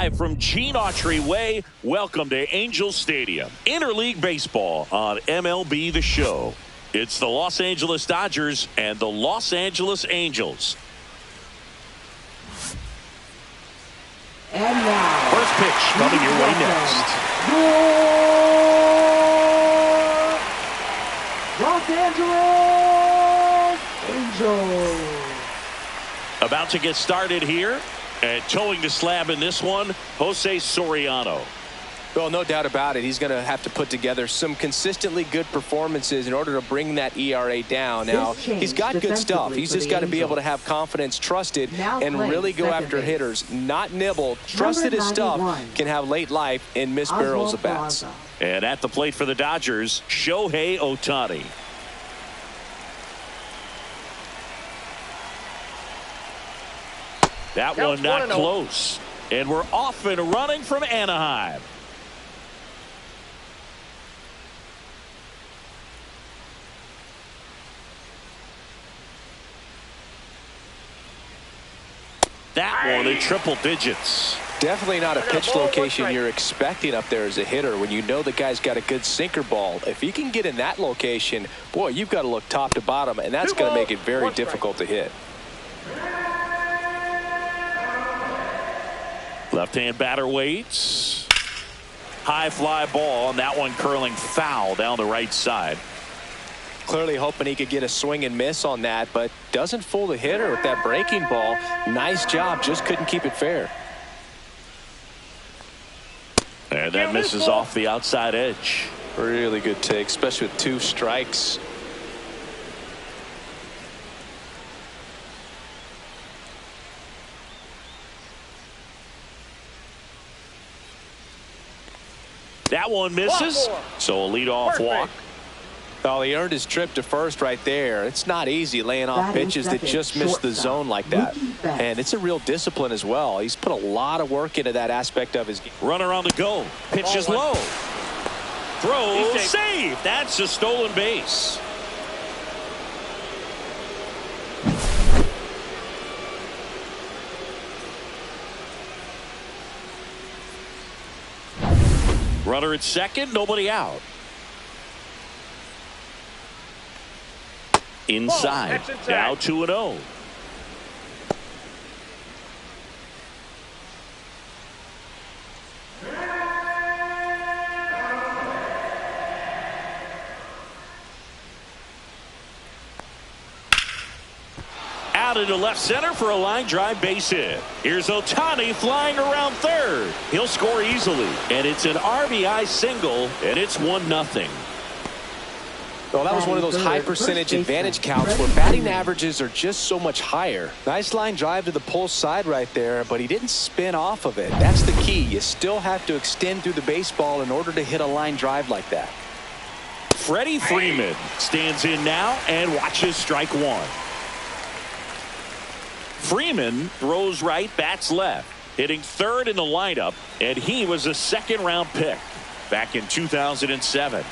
From Gene Autry Way, welcome to Angel Stadium. Interleague Baseball on MLB The Show. It's the Los Angeles Dodgers and the Los Angeles Angels. And now, first pitch coming your way next. Los Angeles Angels. About to get started here. And towing the slab in this one, Jose Soriano. Well, no doubt about it. He's going to have to put together some consistently good performances in order to bring that ERA down. Now, he's got good stuff. He's just got to be able to have confidence, trusted, and really go after hitters. Not nibble. Trusted his stuff. Can have late life and miss barrels of bats. And at the plate for the Dodgers, Shohei Ohtani. That one not close. And we're off and running from Anaheim. That one in triple digits. Definitely not a pitch location you're expecting up there as a hitter when you know the guy's got a good sinker ball. If he can get in that location, boy, you've got to look top to bottom, and that's going to make it very difficult to hit. Left-hand batter waits. High fly ball, and that one curling foul down the right side. Clearly hoping he could get a swing and miss on that, but doesn't fool the hitter with that breaking ball. Nice job, just couldn't keep it fair. And that misses off the outside edge. Really good take, especially with 2 strikes. That one misses, so a leadoff walk. Oh, he earned his trip to first right there. It's not easy laying off pitches that just miss the zone like that. And it's a real discipline as well. He's put a lot of work into that aspect of his game. Runner on the go. Pitch is low. Throw, save. That's a stolen base. Runner at second, nobody out. Inside, now 2-0. Out into left center for a line drive base hit. Here's Ohtani flying around third. He'll score easily. And it's an RBI single, and it's 1-0. Well, that was one of those high percentage advantage counts where batting averages are just so much higher. Nice line drive to the pull side right there, but he didn't spin off of it. That's the key. You still have to extend through the baseball in order to hit a line drive like that. Freddie Freeman stands in now and watches strike one. Freeman throws right, bats left, hitting third in the lineup, and he was a second-round pick back in 2007.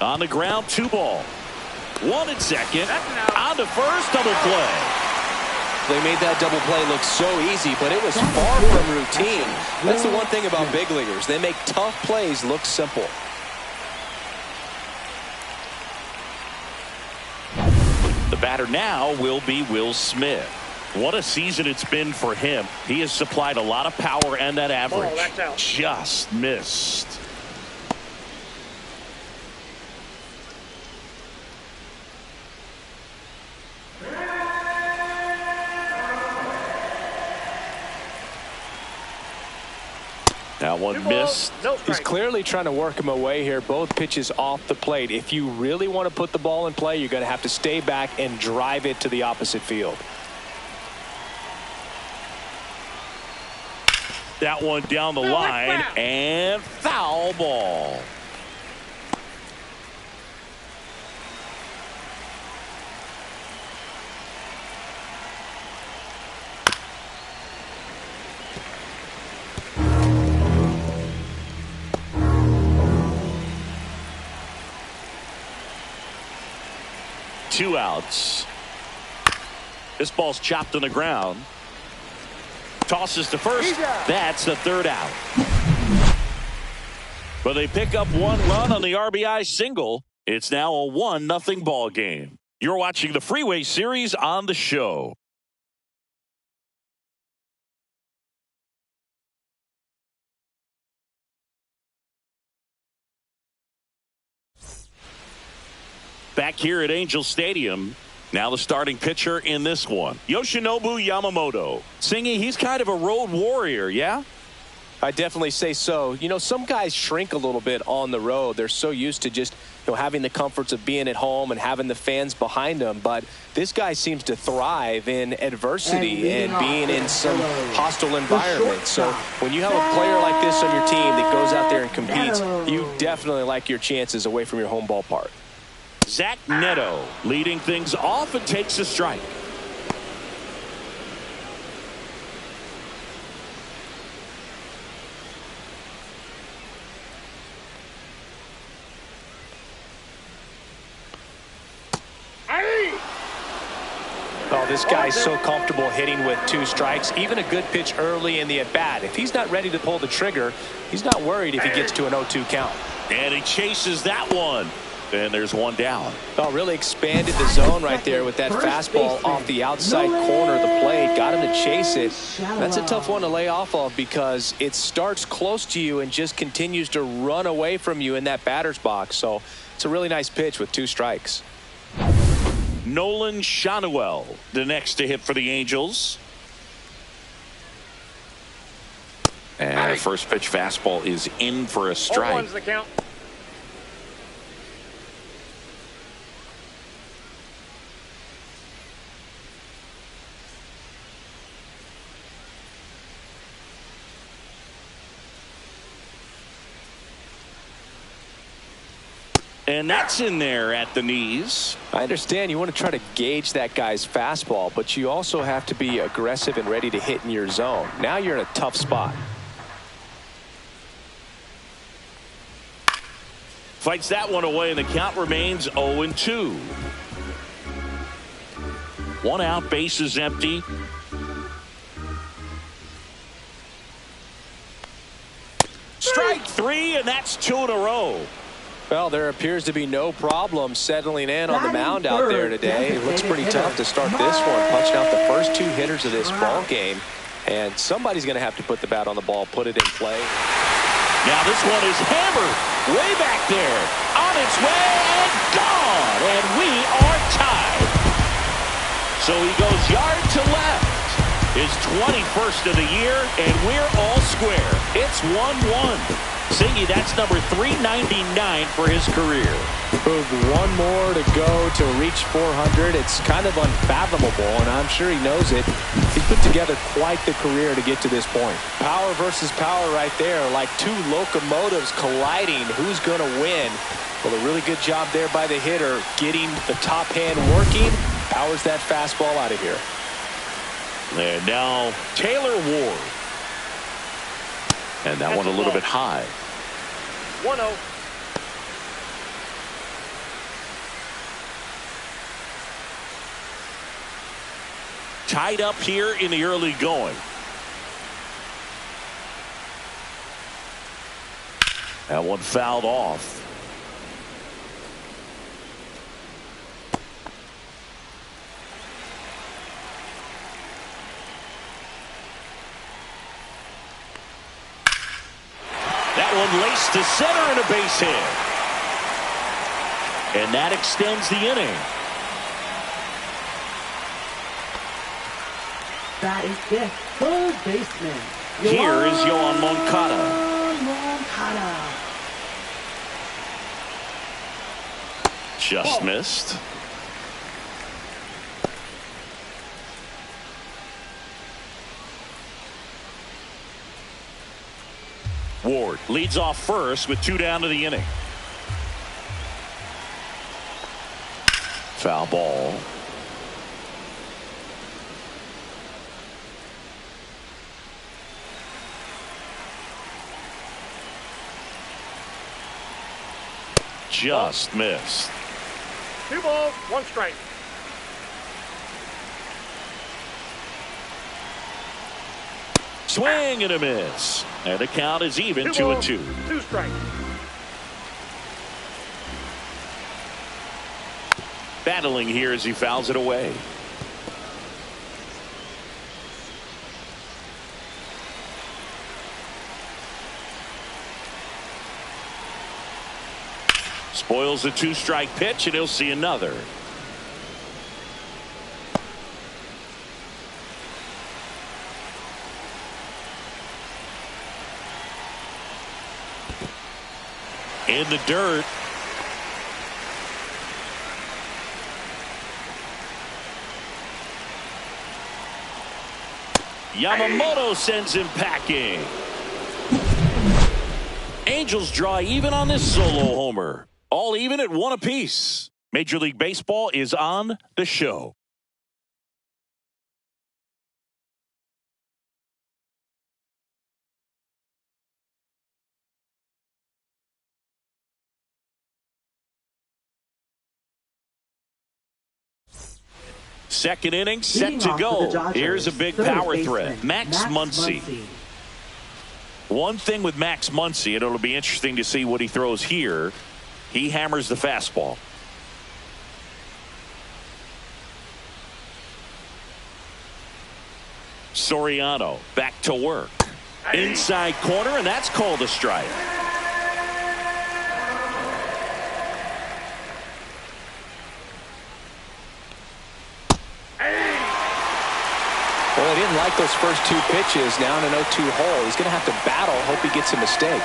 On the ground, 2 ball. 1 at second. On to first, double play. They made that double play look so easy, but it was far from routine. That's the one thing about big leaguers. They make tough plays look simple. The batter now will be Will Smith. What a season it's been for him. He has supplied a lot of power and that average. Just missed. That one missed. He's clearly trying to work him away here. Both pitches off the plate. If you really want to put the ball in play, you're going to have to stay back and drive it to the opposite field. That one down the line and foul ball. Two outs. This ball's chopped on the ground. tosses to first. That's the third out. But they pick up one run on the RBI single. It's now a 1-0 ball game. You're watching the Freeway Series on the show. Back here at Angel Stadium. Now the starting pitcher in this one, Yoshinobu Yamamoto. Singy, he's kind of a road warrior, yeah? I definitely say so. You know, some guys shrink a little bit on the road. They're so used to just, having the comforts of being at home and having the fans behind them. But this guy seems to thrive in adversity and being in some hostile environments. So when you have a player like this on your team that goes out there and competes, you definitely like your chances away from your home ballpark. Zach Neto leading things off and takes a strike. Oh, this guy's so comfortable hitting with 2 strikes. Even a good pitch early in the at-bat. If he's not ready to pull the trigger, he's not worried if he gets to an 0-2 count. And he chases that one. And there's one down. Oh, really expanded the zone right there with that fastball off the outside corner of the plate. Got him to chase it. That's a tough one to lay off of because it starts close to you and just continues to run away from you in that batter's box. So it's a really nice pitch with 2 strikes. Nolan Schanuel, the next to hit for the Angels. And first pitch fastball is in for a strike. 0-1's the count. And that's in there at the knees. I understand you want to try to gauge that guy's fastball, but you also have to be aggressive and ready to hit in your zone. Now you're in a tough spot. Fights that one away, and the count remains 0-2. 1 out, base is empty. Strike 3, and that's 2 in a row. Well, there appears to be no problem settling in on the mound out there today. It looks pretty tough to start this one, punching out the first 2 hitters of this ball game. And somebody's going to have to put the bat on the ball, put it in play. Now this one is hammered way back there. On its way and gone. And we are tied. So he goes yard to left. His 21st of the year, and we're all square. It's 1-1. Singy, that's number 399 for his career. With 1 more to go to reach 400. It's kind of unfathomable, and I'm sure he knows it. He's put together quite the career to get to this point. Power versus power right there, like 2 locomotives colliding. Who's going to win? Well, a really good job there by the hitter, getting the top hand working. Powers that fastball out of here. And now Taylor Ward. And that one a little bit high. 1-0. Tied up here in the early going. That one fouled off. That one laced to center and a base hit. And that extends the inning. That is the third baseman. Here is Yoan Moncada. Just missed. Ward leads off first with 2 down to the inning. Foul ball. Just missed. 2 balls, 1 strike. Swing and a miss. And the count is even 2-2. 2 strikes. Battling here as he fouls it away. Spoils the 2-strike pitch, and he'll see another. In the dirt. Yamamoto sends him packing. Angels draw even on this solo homer. All even at 1 apiece. Major League Baseball is on the show. Second inning set to go. Here's a big power threat. Max Muncy. One thing with Max Muncy, and it'll be interesting to see what he throws here. He hammers the fastball. Soriano back to work. Inside corner, and that's called a strike. Well, he didn't like those first 2 pitches. Now in an 0-2 hole. He's going to have to battle. Hope he gets a mistake.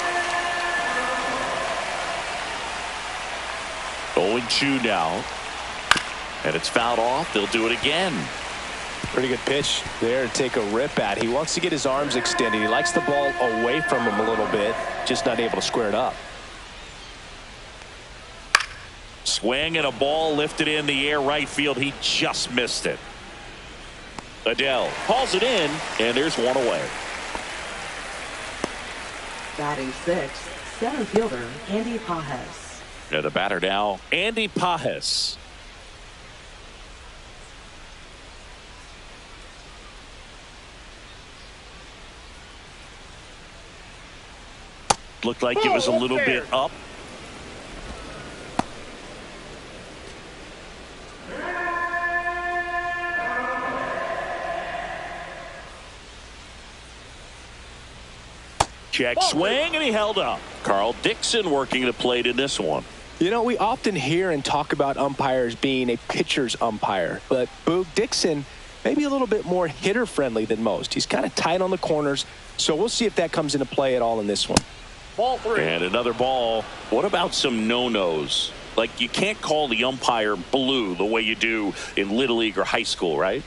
0-2 now. And it's fouled off. They'll do it again. Pretty good pitch there to take a rip at. He wants to get his arms extended. He likes the ball away from him a little bit. Just not able to square it up. Swing and a ball lifted in the air right field. He just missed it. Adele hauls it in, and there's one away. Batting 6th, center fielder Andy Pages. And the batter now, Andy Pages. Looked like it was a little bit up. Check swing, and he held up. Carl Dixon working the plate in this one. You know, we often hear and talk about umpires being a pitcher's umpire, but Boog Dixon maybe a little bit more hitter friendly than most. He's kind of tight on the corners, so we'll see if that comes into play at all in this one. Ball 3. And another ball. What about some no-nos? Like, you can't call the umpire blue the way you do in Little League or high school, right?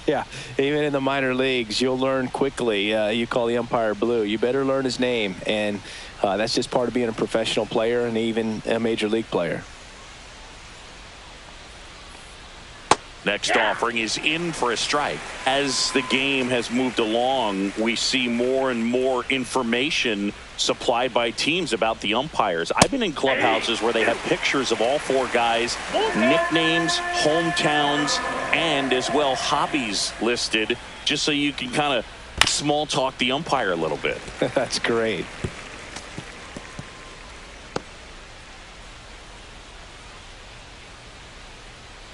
Yeah, even in the minor leagues, you'll learn quickly. You call the umpire blue. You better learn his name, and that's just part of being a professional player and even a major league player. Next offering is in for a strike. As the game has moved along, we see more and more information supplied by teams about the umpires. I've been in clubhouses where they have pictures of all 4 guys, nicknames, hometowns, and as well hobbies listed, just so you can kind of small talk the umpire a little bit. That's great.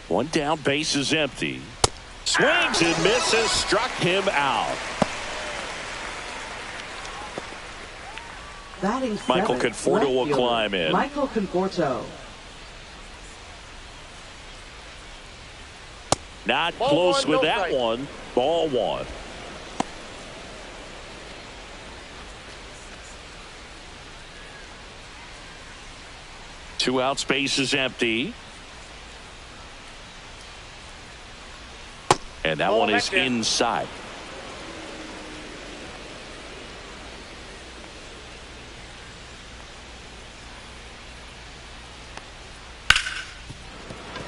One down, base is empty. Swings and misses, struck him out. Batting Michael 7th, Conforto will climb in. Michael Conforto. Not Ball close 1, with no that strike. one. Ball 1. Two out, space is empty. And that Ball one is back in. inside.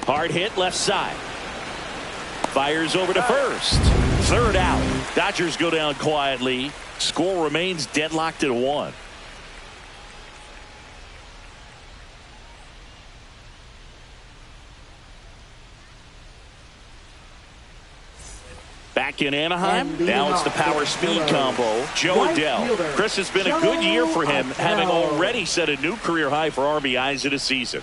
Hard hit left side. Fires over to first. Third out. Dodgers go down quietly. Score remains deadlocked at 1. Back back in Anaheim. Now it's the power-speed combo. Joe Right Adell. fielder, Chris, has been a Joe good year for him, having Adell. already set a new career high for RBIs in a season.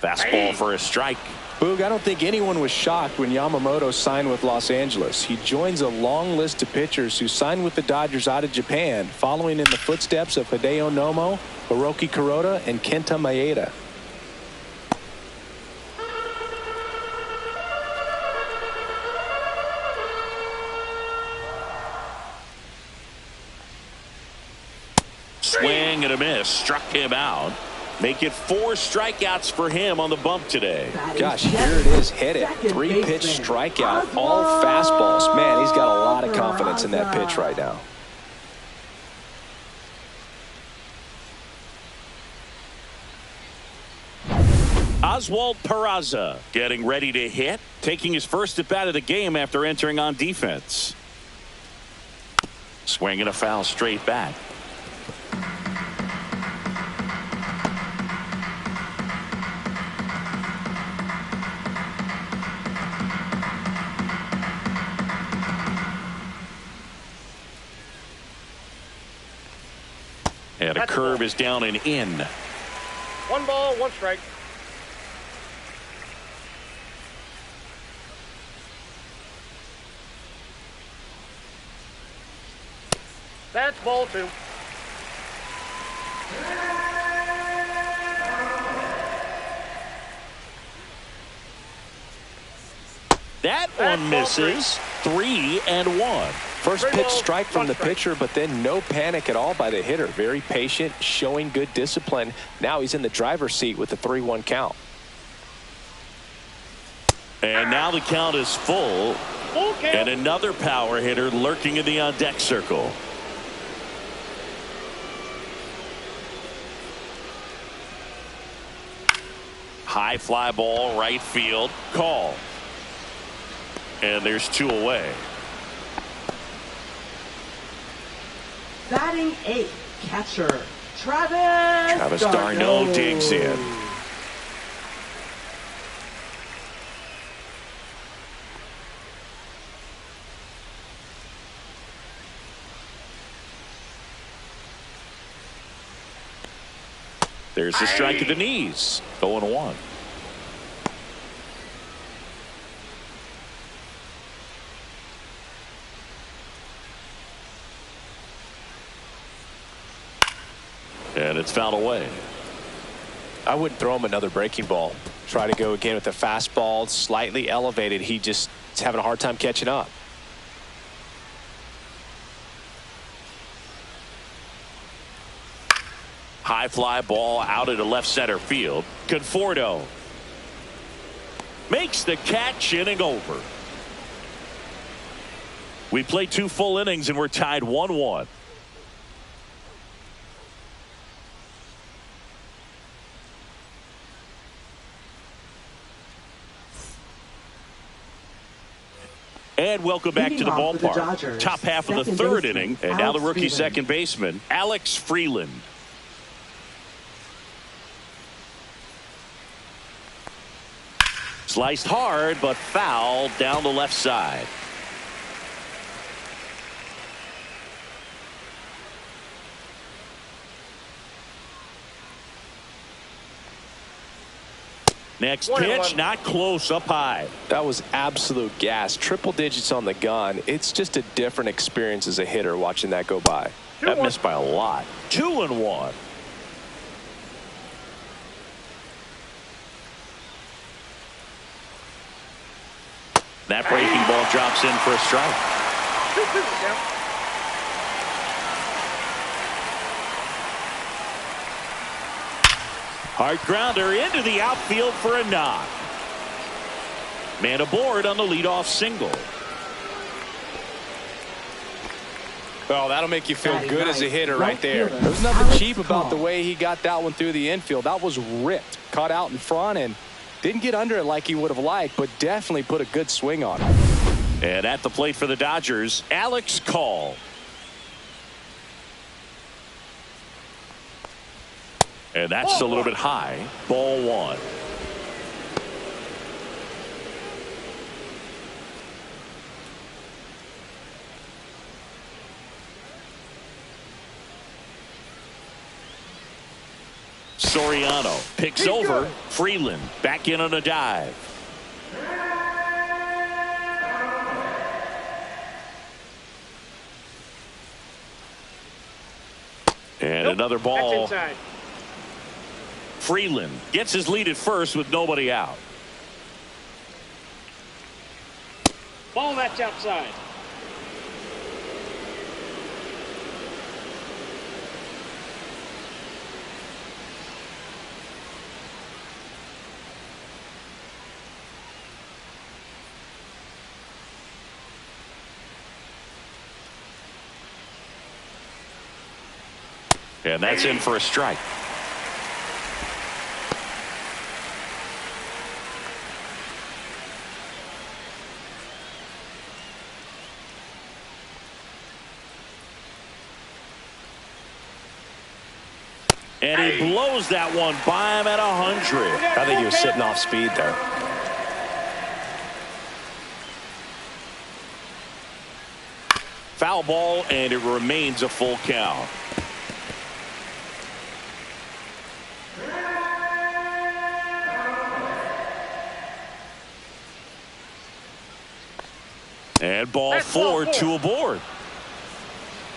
Fastball for a strike. Boog, I don't think anyone was shocked when Yamamoto signed with Los Angeles. He joins a long list of pitchers who signed with the Dodgers out of Japan, following in the footsteps of Hideo Nomo, Hiroki Kuroda, and Kenta Maeda. Swing and a miss. Struck him out. Make it 4 strikeouts for him on the bump today. Gosh, here it is. Hit it. 3-pitch strikeout. All fastballs. Man, he's got a lot of confidence in that pitch right now. Oswald Peraza getting ready to hit. Taking his first at bat of the game after entering on defense. Swinging a foul straight back. And a curve is down and in. 1 ball, 1 strike. That's ball 2. That one misses. 3-1. First pitch strike from the pitcher, but then no panic at all by the hitter. Very patient, showing good discipline. Now he's in the driver's seat with the 3-1 count. And now the count is full. And another power hitter lurking in the on-deck circle. High fly ball, right field. Call. And there's 2 away. Batting 8th, catcher Travis d'Arnaud digs in. There's a strike at the knees. 0-1. And it's fouled away. I wouldn't throw him another breaking ball. Try to go again with the fastball, slightly elevated. He just is having a hard time catching up. High fly ball out into left center field. Conforto makes the catch, inning over. We played 2 full innings and we're tied 1-1. And welcome back to the ballpark. Top half of the 3rd inning, and now the rookie second baseman, Alex Freeland. Sliced hard, but foul down the left side. Next pitch, not close, up high. That was absolute gas. Triple digits on the gun. It's just a different experience as a hitter watching that go by. That missed by a lot. 2-1. That breaking ball drops in for a strike. Hard grounder into the outfield for a knock. Man aboard on the leadoff single. Oh, that'll make you feel good as a hitter right there. There's nothing cheap about the way he got that one through the infield. That was ripped. Caught out in front and didn't get under it like he would have liked, but definitely put a good swing on it. And at the plate for the Dodgers, Alex Call. And that's a little bit high. Ball 1. Soriano picks over Freeland. Back in on a dive. And another ball. Freeland gets his lead at first with nobody out. Ball that's outside. And that's in for a strike. And he blows that one by him at 100. I think he was sitting off speed there. Foul ball, and it remains a full count. And ball 4, 2 aboard.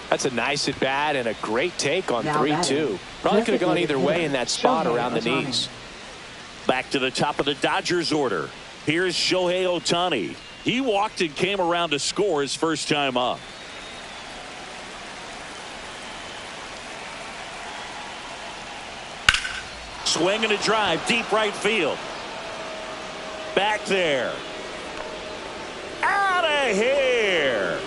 That's a nice at bat and a great take on 3-2. Probably Yes, could have gone it either would. way in that spot Shohei around the Ohtani. knees. Back to the top of the Dodgers order. Here's Shohei Ohtani. He walked and came around to score his first time up. Swing and a drive, deep right field. Back there. Out of here.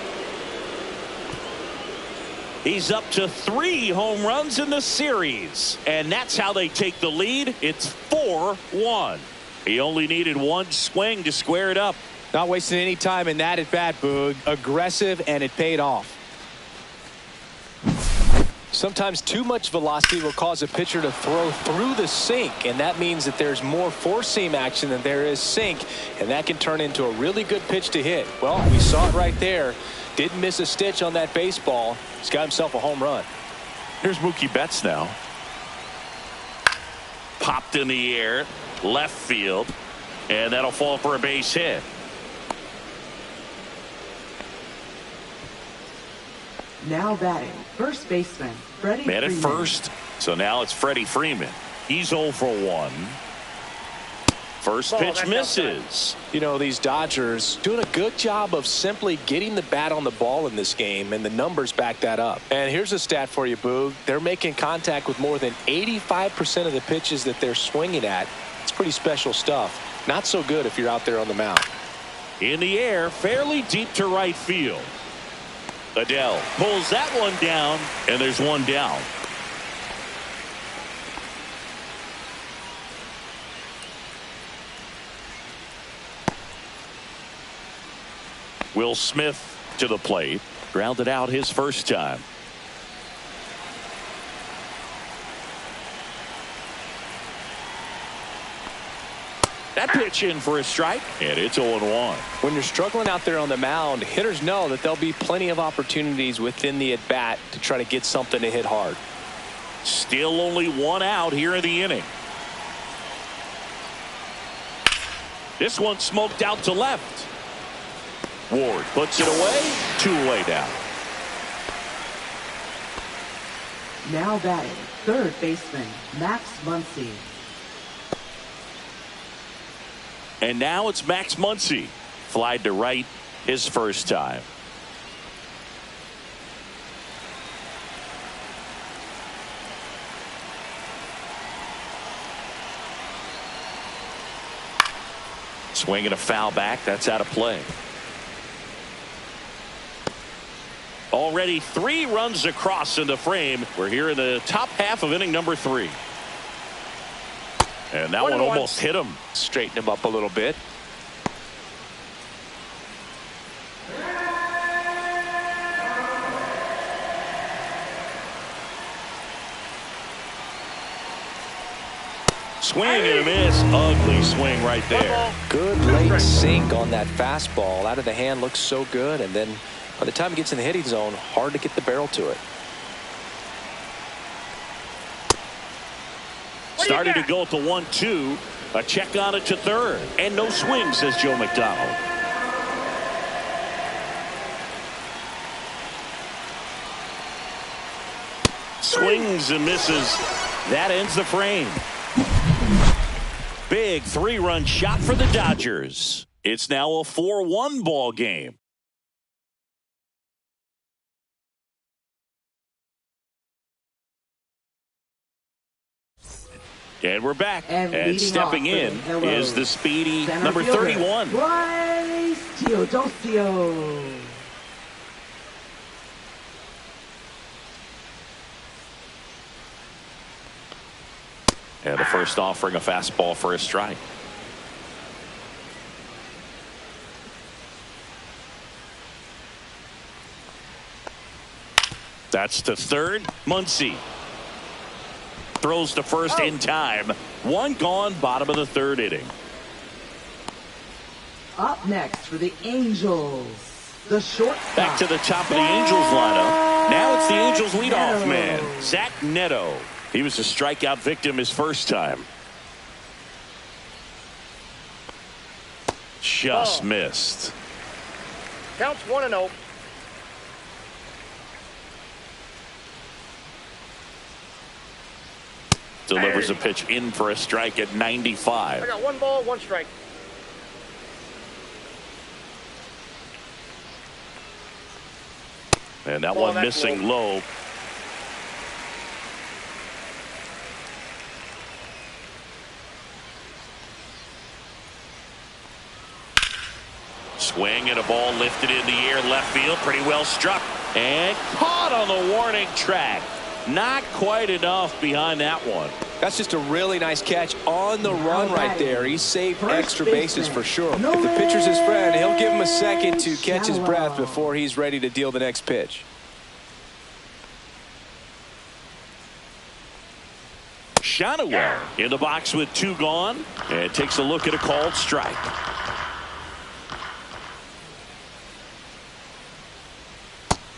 He's up to 3 home runs in the series. And that's how they take the lead. It's 4-1. He only needed one swing to square it up. Not wasting any time in that at bat, Boog. Aggressive, and it paid off. Sometimes too much velocity will cause a pitcher to throw through the sink, and that means that there's more four-seam action than there is sink, and that can turn into a really good pitch to hit. Well, we saw it right there. Didn't miss a stitch on that baseball. He's got himself a home run. Here's Mookie Betts now. Popped in the air, left field, and that'll fall for a base hit. Now batting, first baseman, Freddie Man at Freeman. first, so now it's Freddie Freeman. He's 0 for 1. First pitch that's misses. You know, these Dodgers doing a good job of simply getting the bat on the ball in this game, and the numbers back that up. And here's a stat for you, Boog. They're making contact with more than 85% of the pitches that they're swinging at. It's pretty special stuff. Not so good if you're out there on the mound. In the air, fairly deep to right field. Adele pulls that one down, and there's one down. Will Smith to the plate. Grounded out his first time. That pitch in for a strike, and it's 0-1. When you're struggling out there on the mound, hitters know that there'll be plenty of opportunities within the at-bat to try to get something to hit hard. Still only one out here in the inning. This one smoked out to left. Ward puts it away. 2 away down. Now batting, third baseman, Max Muncy. And now it's Max Muncy. Flied to right his first time. Swinging a foul back. That's out of play. Already 3 runs across in the frame. We're here in the top half of inning number 3. And that one almost hit him. Straighten him up a little bit. Swing and a miss. Ugly swing right there. Good late sink on that fastball. Out of the hand, looks so good. And then by the time it gets in the hitting zone, hard to get the barrel to it. Starting to go at the 1-2. A check on it to third. And no swing, says Joe McDonald. Swings and misses. That ends the frame. Big 3-run shot for the Dodgers. It's now a 4-1 ball game. And we're back. And stepping in is the speedy number 31. Bryce Teodosio. And the first offering, a fastball for a strike. That's to third. Muncy throws to first in time. One gone, bottom of the third inning. Up next for the Angels, the shortstop. Back to the top of the Angels lineup. Now it's the Angels leadoff man, Zach Neto. He was a strikeout victim his first time. Just missed. Counts 1-0. Delivers a pitch in for a strike at 95. I got 1 ball, 1 strike. And that one missing low. Swing and a ball lifted in the air, left field, pretty well struck. And caught on the warning track. Not quite enough behind that one. That's just a really nice catch on the run right there. He saved extra bases for sure. If the pitcher's his friend, he'll give him a second to catch his breath before he's ready to deal the next pitch. Shadowell in the box with 2 gone, and takes a look at a called strike.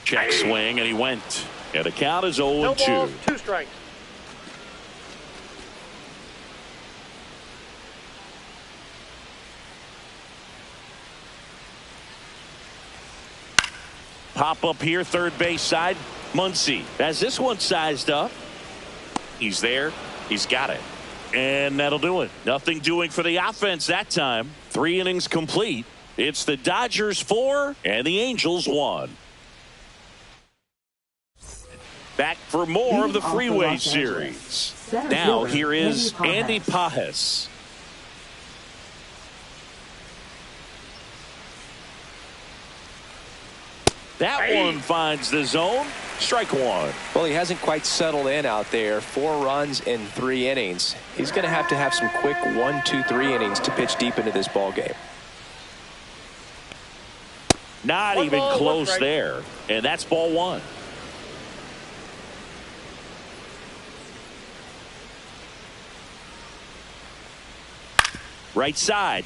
Check swing, and he went. And the count is 0-2. No balls, 2 strikes. Pop up here, third base side. Muncy has this one sized up. He's there. He's got it. And that'll do it. Nothing doing for the offense that time. 3 innings complete. It's the Dodgers 4 and the Angels 1. Back for more of the Freeway Series. Now here is Andy Pages. That one finds the zone. Strike 1. Well, he hasn't quite settled in out there. 4 runs in 3 innings. He's going to have some quick 1, 2, 3 innings to pitch deep into this ball game. Not even close there. And that's ball 1. Right side.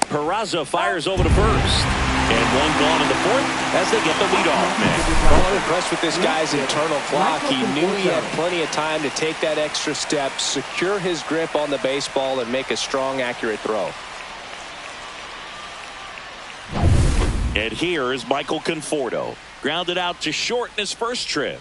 Peraza fires over to first. And 1 gone in the 4th as they get the leadoff man. Well, I'm impressed with this guy's internal clock. He knew he had plenty of time to take that extra step, secure his grip on the baseball, and make a strong, accurate throw. And here is Michael Conforto. Grounded out to short in his first trip.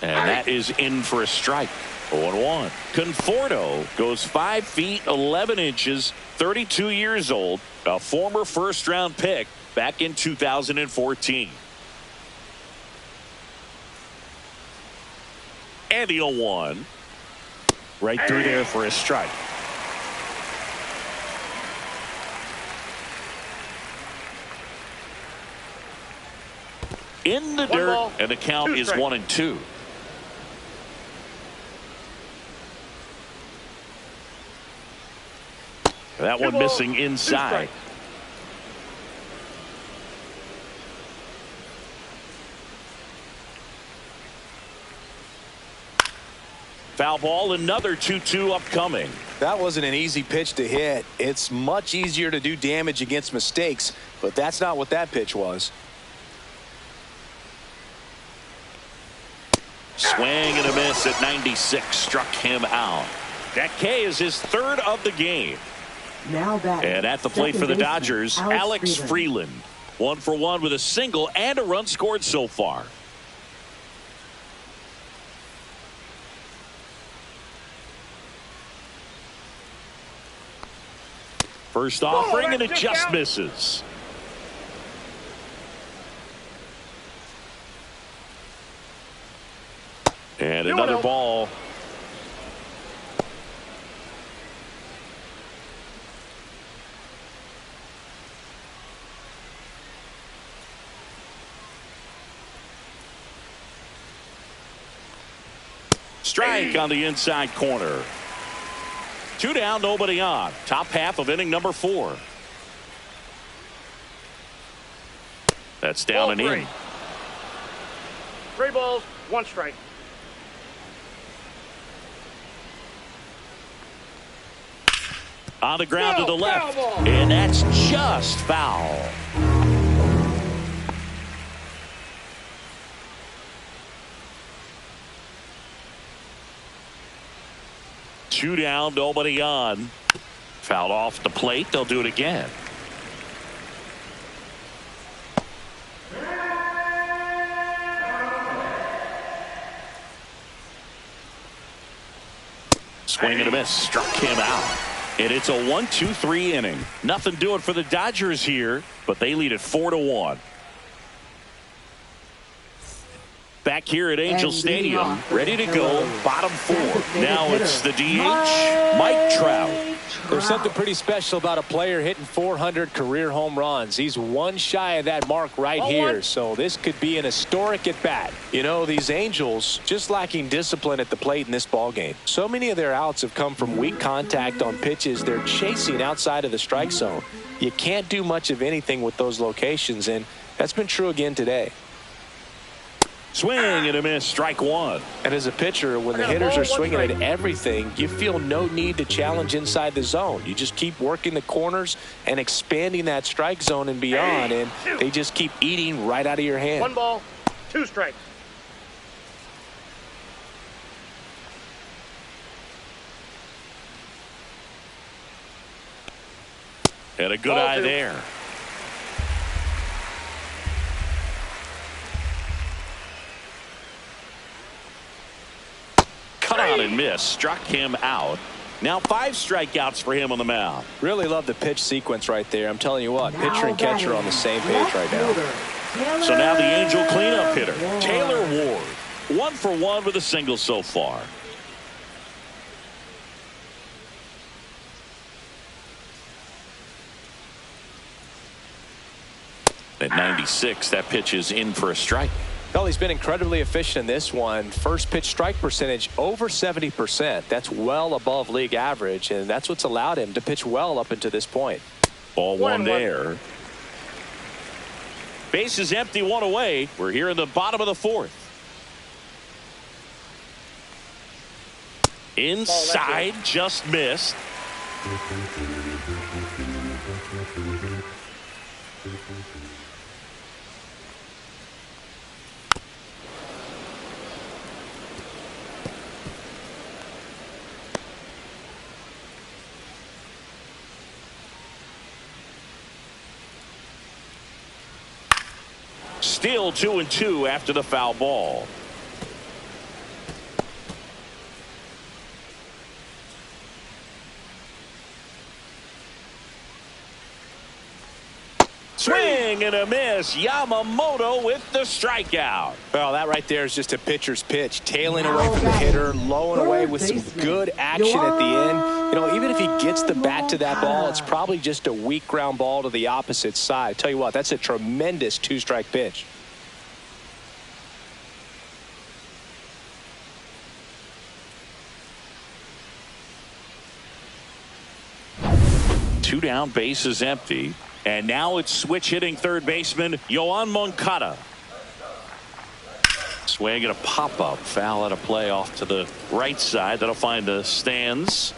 And that is in for a strike. 0-1. Conforto goes 5 feet 11 inches, 32 years old, a former first-round pick back in 2014. And the 0-1. Right through there for a strike. In the dirt, and the count is 1-2. That one missing inside. Foul ball, another 2-2 upcoming. That wasn't an easy pitch to hit. It's much easier to do damage against mistakes, but that's not what that pitch was. Swing and a miss at 96. Struck him out. That K is his third of the game. Now batting, and at the plate for the Dodgers, Alex Freeland. 1 for 1 with a single and a run scored so far. First offering, and it just misses. And another ball. Strike on the inside corner. 2 down, nobody on. Top half of inning number 4. That's down and in. 3 balls, 1 strike. On the ground to the left. And that's just foul. Two down, nobody on. Fouled off the plate. They'll do it again. Swing and a miss. Struck him out. And it's a 1-2-3 inning. Nothing doing for the Dodgers here, but they lead it 4-1. Back here at Angel Stadium, ready to go, bottom 4. Now it's the DH, Mike Trout. There's something pretty special about a player hitting 400 career home runs. He's 1 shy of that mark right here, so this could be an historic at bat. You know, these Angels just lacking discipline at the plate in this ball game. So many of their outs have come from weak contact on pitches they're chasing outside of the strike zone. You can't do much of anything with those locations, and that's been true again today. Swing and a miss, strike 1. And as a pitcher, when the hitters are swinging at everything, you feel no need to challenge inside the zone. You just keep working the corners and expanding that strike zone and beyond, and they just keep eating right out of your hand. 1 ball, 2 strikes. Had a good eye there. Cut on and miss. Struck him out. Now 5 strikeouts for him on the mound. Really love the pitch sequence right there. I'm telling you what, pitcher and catcher are on the same page right now. So now the Angel cleanup hitter, Taylor Ward. 1 for 1 with a single so far. At 96, that pitch is in for a strike. Well, he's been incredibly efficient in this one. First pitch strike percentage over 70%. That's well above league average, and that's what's allowed him to pitch well up until this point. Ball 1 there. Base is empty, 1 away. We're here in the bottom of the 4th. Inside, just missed. Still 2-2 after the foul ball. Swing and a miss. Yamamoto with the strikeout. Well, that right there is just a pitcher's pitch. Tailing away from the hitter, low and away with some good action at the end. You know, even if he gets the bat to that ball, it's probably just a weak ground ball to the opposite side. I tell you what, that's a tremendous 2-strike pitch. Two down, base is empty. And now it's switch hitting third baseman Yoan Moncada. Swing and a pop-up. Foul out of play off to the right side. That'll find the stands.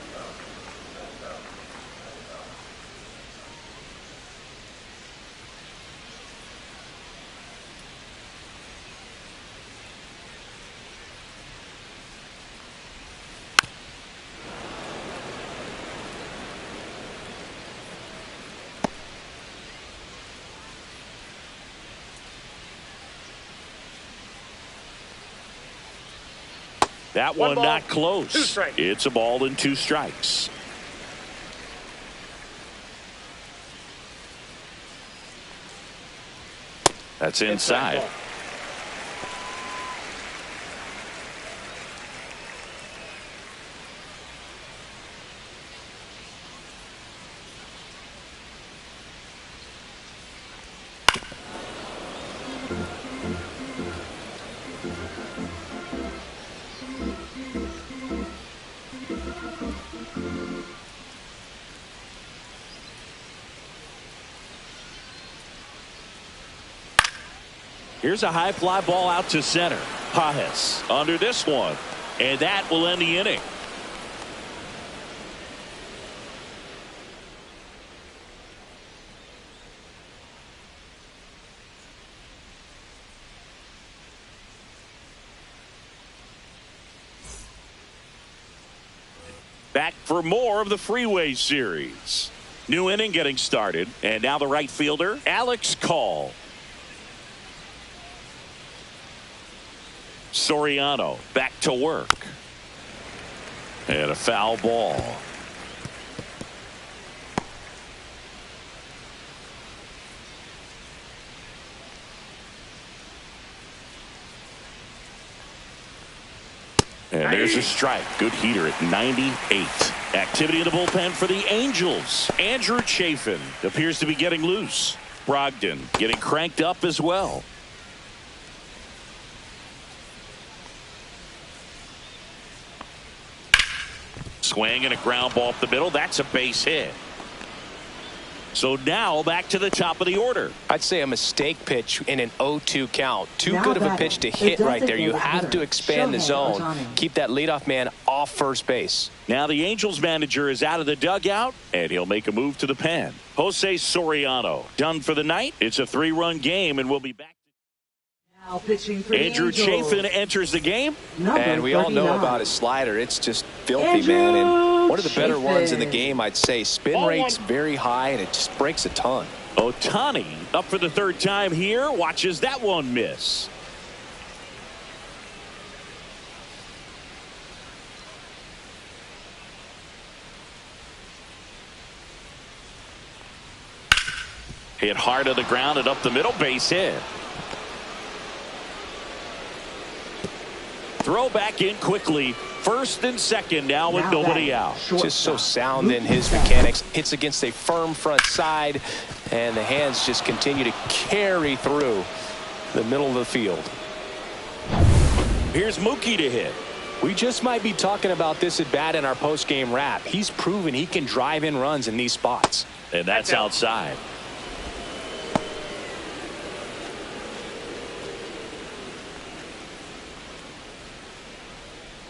That one ball, not close. 2 strikes. It's a ball and 2 strikes. That's inside. Here's a high fly ball out to center. Pages under this one, and that will end the inning. Back for more of the Freeway Series. New inning getting started, and now the right fielder, Alex Call. Soriano back to work. And a foul ball. And there's a strike. Good heater at 98. Activity in the bullpen for the Angels. Andrew Chafin appears to be getting loose. Brogdon getting cranked up as well. Swing and a ground ball up the middle. That's a base hit. So now back to the top of the order. I'd say a mistake pitch in an 0-2 count. Too good of a pitch to hit right there. You have to expand the zone. Keep that leadoff man off first base. Now the Angels manager is out of the dugout, and he'll make a move to the pen. Jose Soriano done for the night. It's a 3-run game, and we'll be back. Now pitching for Andrew the Angels. Chafin enters the game. And we all know about his slider. It's just filthy, man. And one of the better ones in the game, I'd say. Spin rate's very high, and it just breaks a ton. Ohtani up for the 3rd time here. Watches that one miss. Hit hard to the ground and up the middle. Base hit. Throw back in quickly. 1st and 2nd now with nobody out. Just so sound in his mechanics. Hits against a firm front side, and the hands just continue to carry through the middle of the field. Here's Mookie to hit. We just might be talking about this at bat in our post-game wrap. He's proven he can drive in runs in these spots. And that's outside.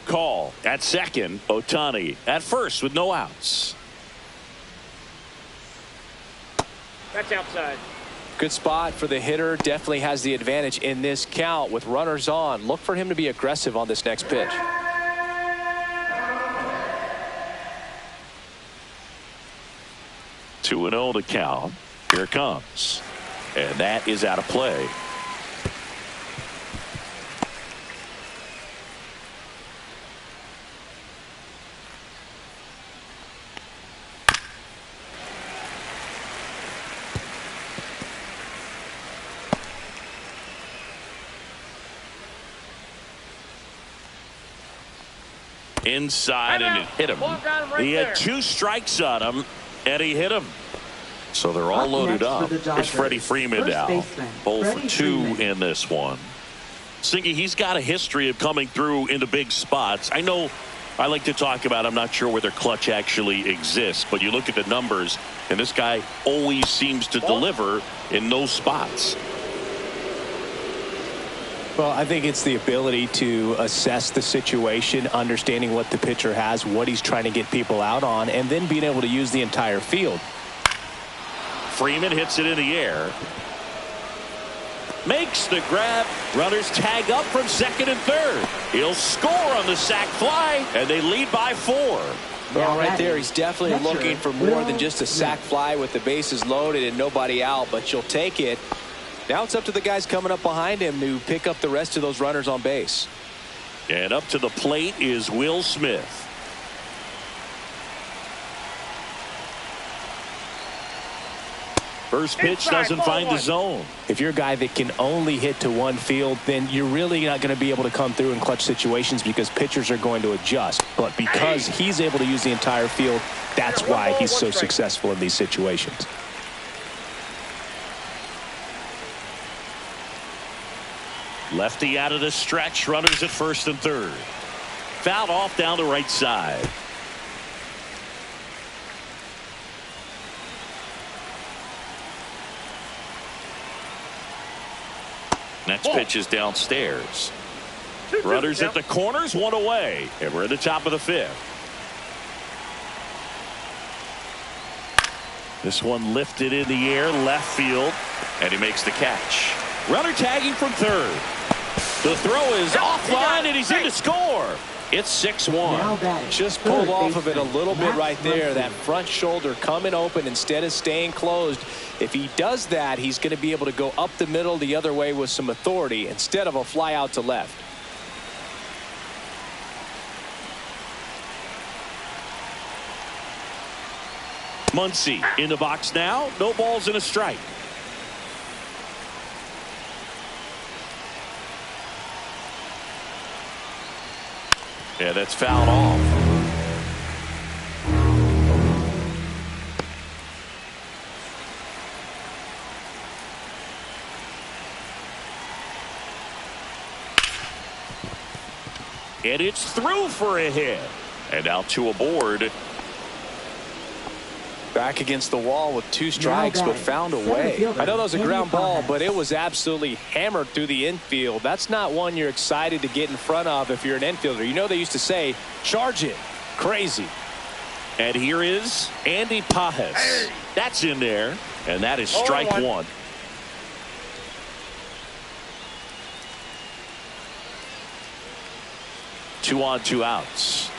Call at second. Ohtani at first with no outs. That's outside. Good spot for the hitter. Definitely has the advantage in this count with runners on. Look for him to be aggressive on this next pitch. 2-0 to count. Here it comes. And that is out of play. Inside, and it hit him. He had 2 strikes on him, and he hit him. So they're all loaded up. Here's Freddie Freeman now. 0 for 2 in this one. Singy, he's got a history of coming through into big spots. I know I like to talk about, I'm not sure whether clutch actually exists, but you look at the numbers, and this guy always seems to deliver in those spots. Well, I think it's the ability to assess the situation, understanding what the pitcher has, what he's trying to get people out on, and then being able to use the entire field. Freeman hits it in the air. Makes the grab. Runners tag up from 2nd and 3rd. He'll score on the sac fly, and they lead by 4. Well, right there, he's definitely looking for more than just a sac fly with the bases loaded and nobody out, but you'll take it. Now it's up to the guys coming up behind him to pick up the rest of those runners on base. And up to the plate is Will Smith. First pitch doesn't find the zone. If you're a guy that can only hit to one field, then you're really not going to be able to come through in clutch situations because pitchers are going to adjust. But because he's able to use the entire field, that's why he's so successful in these situations. Lefty out of the stretch. Runners at first and third. Fouled off down the right side. Next pitch is downstairs. Runners at the corners, one away. And we're at the top of the fifth. This one lifted in the air, left field, and he makes the catch. Runner tagging from third. The throw is offline, and he's in to score. It's 6-1. Just pulled off of it a little bit right there. That front shoulder coming open instead of staying closed. If he does that, he's going to be able to go up the middle the other way with some authority instead of a fly out to left. Muncy in the box now. No balls and a strike. Yeah, that's fouled off. And it's through for a hit. And out to a board. Back against the wall with 2 strikes, but found a way. I know that was a ground ball, but it was absolutely hammered through the infield. That's not one you're excited to get in front of if you're an infielder. You know they used to say, charge it. Crazy. And here is Andy Pages. That's in there, and that is strike one. Two on, two outs.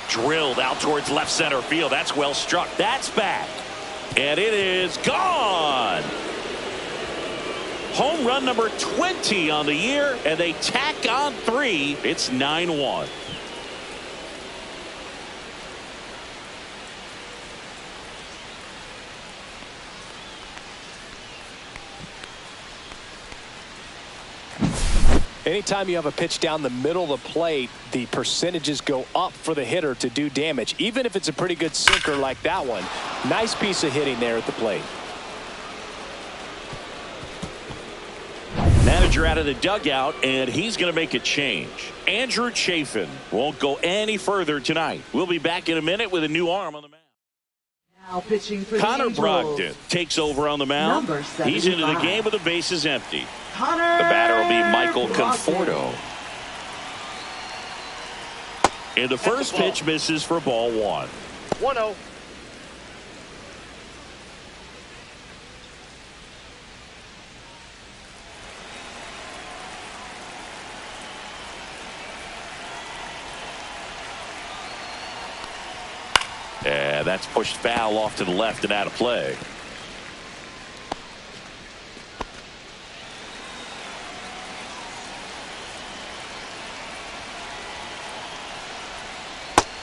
Drilled out towards left center field. That's well struck. That's back. And it is gone. Home run number 20 on the year, and they tack on 3. It's 9-1. Anytime you have a pitch down the middle of the plate, the percentages go up for the hitter to do damage, even if it's a pretty good sinker like that one. Nice piece of hitting there at the plate. Manager out of the dugout, and he's going to make a change. Andrew Chafin won't go any further tonight. We'll be back in a minute with a new arm on the mound. Now pitching for Connor the Brogdon takes over on the mound. He's into the game with the bases empty. The batter will be Michael Conforto. And the first pitch misses for ball 1. 1-0. Yeah, that's pushed foul off to the left and out of play.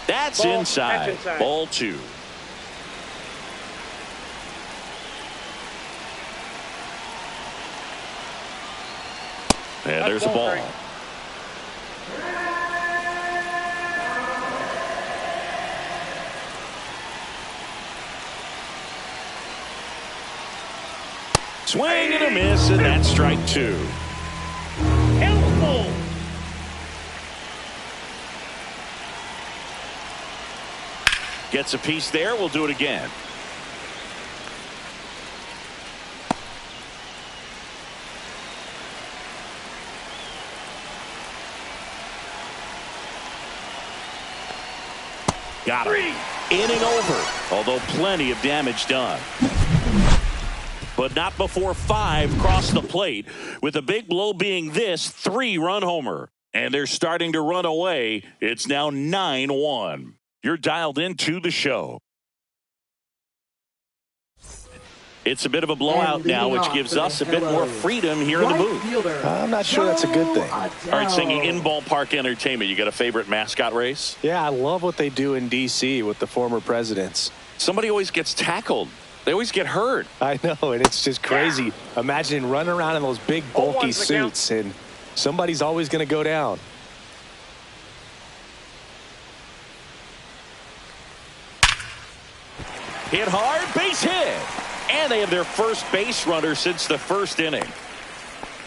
That's inside. Ball 2. And there's a ball. Swing and a miss, and that's strike 2. Helpful. Gets a piece there. We'll do it again. Got him. Inning over, although plenty of damage done. But not before 5 cross the plate, with the big blow being this 3-run homer. And they're starting to run away. It's now 9-1. You're dialed into the show. It's a bit of a blowout now, which gives us a bit more freedom here in the booth. I'm not sure that's a good thing. All right, singing in ballpark entertainment. You got a favorite mascot race? Yeah, I love what they do in D.C. with the former presidents. Somebody always gets tackled. They always get hurt. I know, and it's just crazy. Yeah. Imagine running around in those big, bulky suits, and somebody's always going to go down. Hit hard, base hit. And they have their first base runner since the first inning.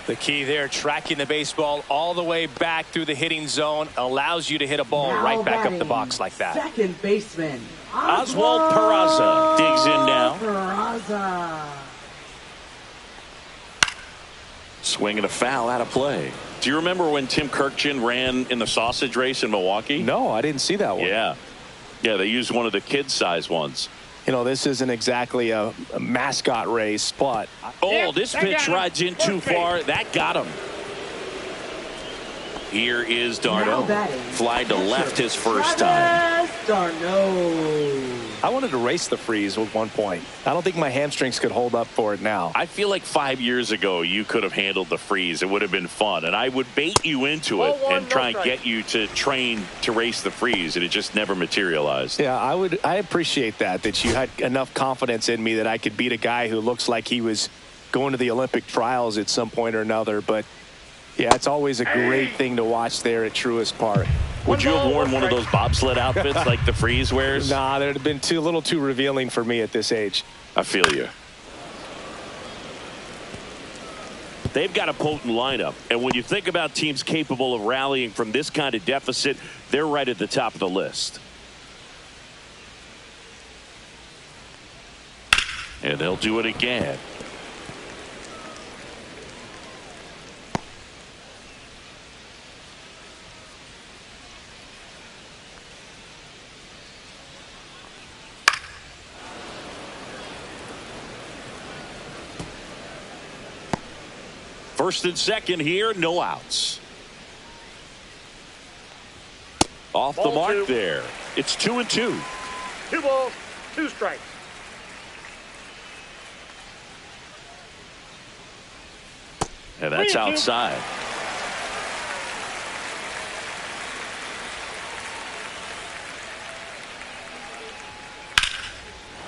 The key there, tracking the baseball all the way back through the hitting zone, allows you to hit a ball right back up the box like that. Second baseman, Oswald Peraza digs in now. Peraza. Swing and a foul out of play. Do you remember when Tim Kirkjian ran in the sausage race in Milwaukee? No, I didn't see that one. Yeah, they used one of the kid-size ones. You know, this isn't exactly a mascot race, but... Oh, this pitch rides in too far. That got him. Here is d'Arnaud. Fly to left his first time. d'Arnaud. I wanted to race the freeze at one point. I don't think my hamstrings could hold up for it now. I feel like 5 years ago you could have handled the freeze. It would have been fun. And I would bait you into it and try and get you to train to race the freeze. And it just never materialized. Yeah, I appreciate that you had enough confidence in me that I could beat a guy who looks like he was going to the Olympic trials at some point or another. But yeah, it's always a great thing to watch there at Truist Park. Would you have worn one of those bobsled outfits like the freeze wears? Nah, they'd have been a little too revealing for me at this age. I feel you. They've got a potent lineup. And when you think about teams capable of rallying from this kind of deficit, they're right at the top of the list. And they'll do it again. First and second here, no outs. Off the mark there. It's 2-2. 2 balls, 2 strikes. And that's outside.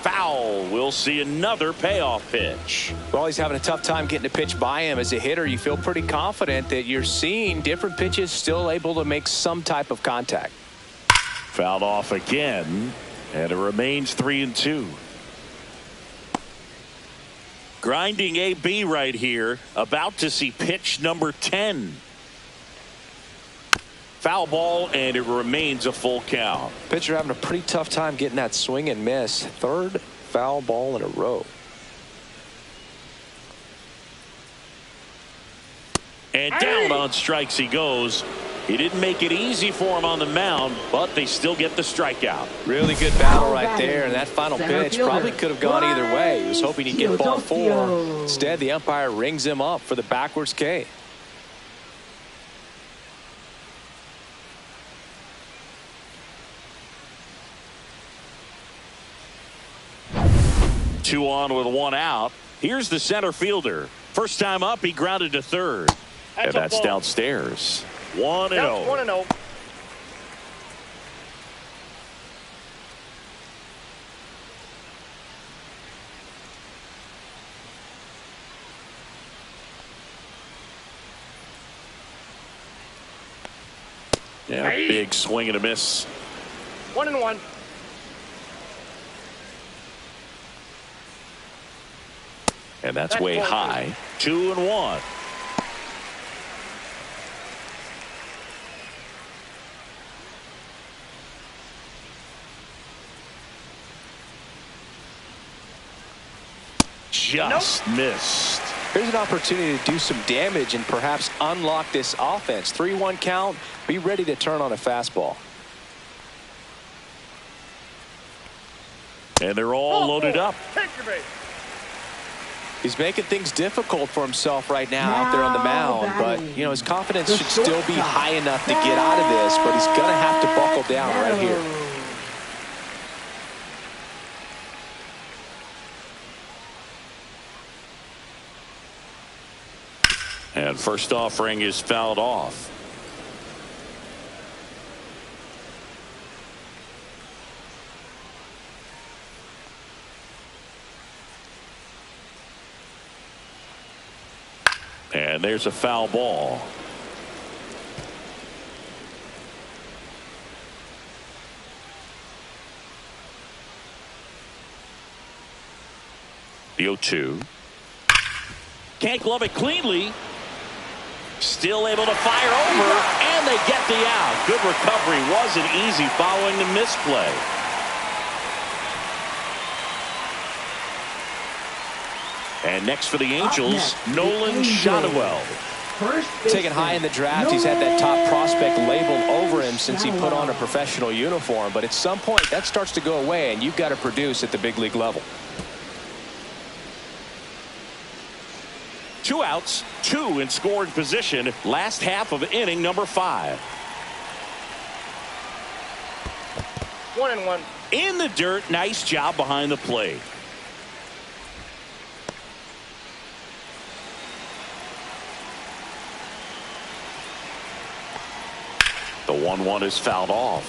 Foul. We'll see another payoff pitch. Well, he's having a tough time getting a pitch by him. As a hitter, you feel pretty confident that you're seeing different pitches still able to make some type of contact. Fouled off again, and it remains 3-2. Grinding AB right here, about to see pitch number 10. Foul ball, and it remains a full count. Pitcher having a pretty tough time getting that swing and miss. Third foul ball in a row. And down on strikes he goes. He didn't make it easy for him on the mound, but they still get the strikeout. Really good battle right there, and that final pitch probably could have gone either way. He was hoping he'd get ball 4. Instead, the umpire rings him up for the backwards K. Two on with 1 out. Here's the center fielder. First time up, he grounded to third. And that's downstairs. 1-0. 1-0. Yeah, big swing and a miss. 1-1. And that's way high. 2-1. Just missed. Here's an opportunity to do some damage and perhaps unlock this offense. 3-1 count. Be ready to turn on a fastball. And they're all loaded up. He's making things difficult for himself right now out there on the mound, but you know his confidence should still be high enough to get out of this, but he's going to have to buckle down right here. And first offering is fouled off. And there's a foul ball. The 0-2. Can't glove it cleanly. Still able to fire over, and they get the out. Good recovery. Wasn't easy following the misplay. And next for the Angels, Nolan Shotwell. Taken high in the draft, he's had that top prospect labeled over him since he put on a professional uniform. But at some point, that starts to go away, and you've got to produce at the big league level. 2 outs, 2 in scoring position. Last half of inning number 5. 1-1. In the dirt, nice job behind the plate. The 1-1 is fouled off.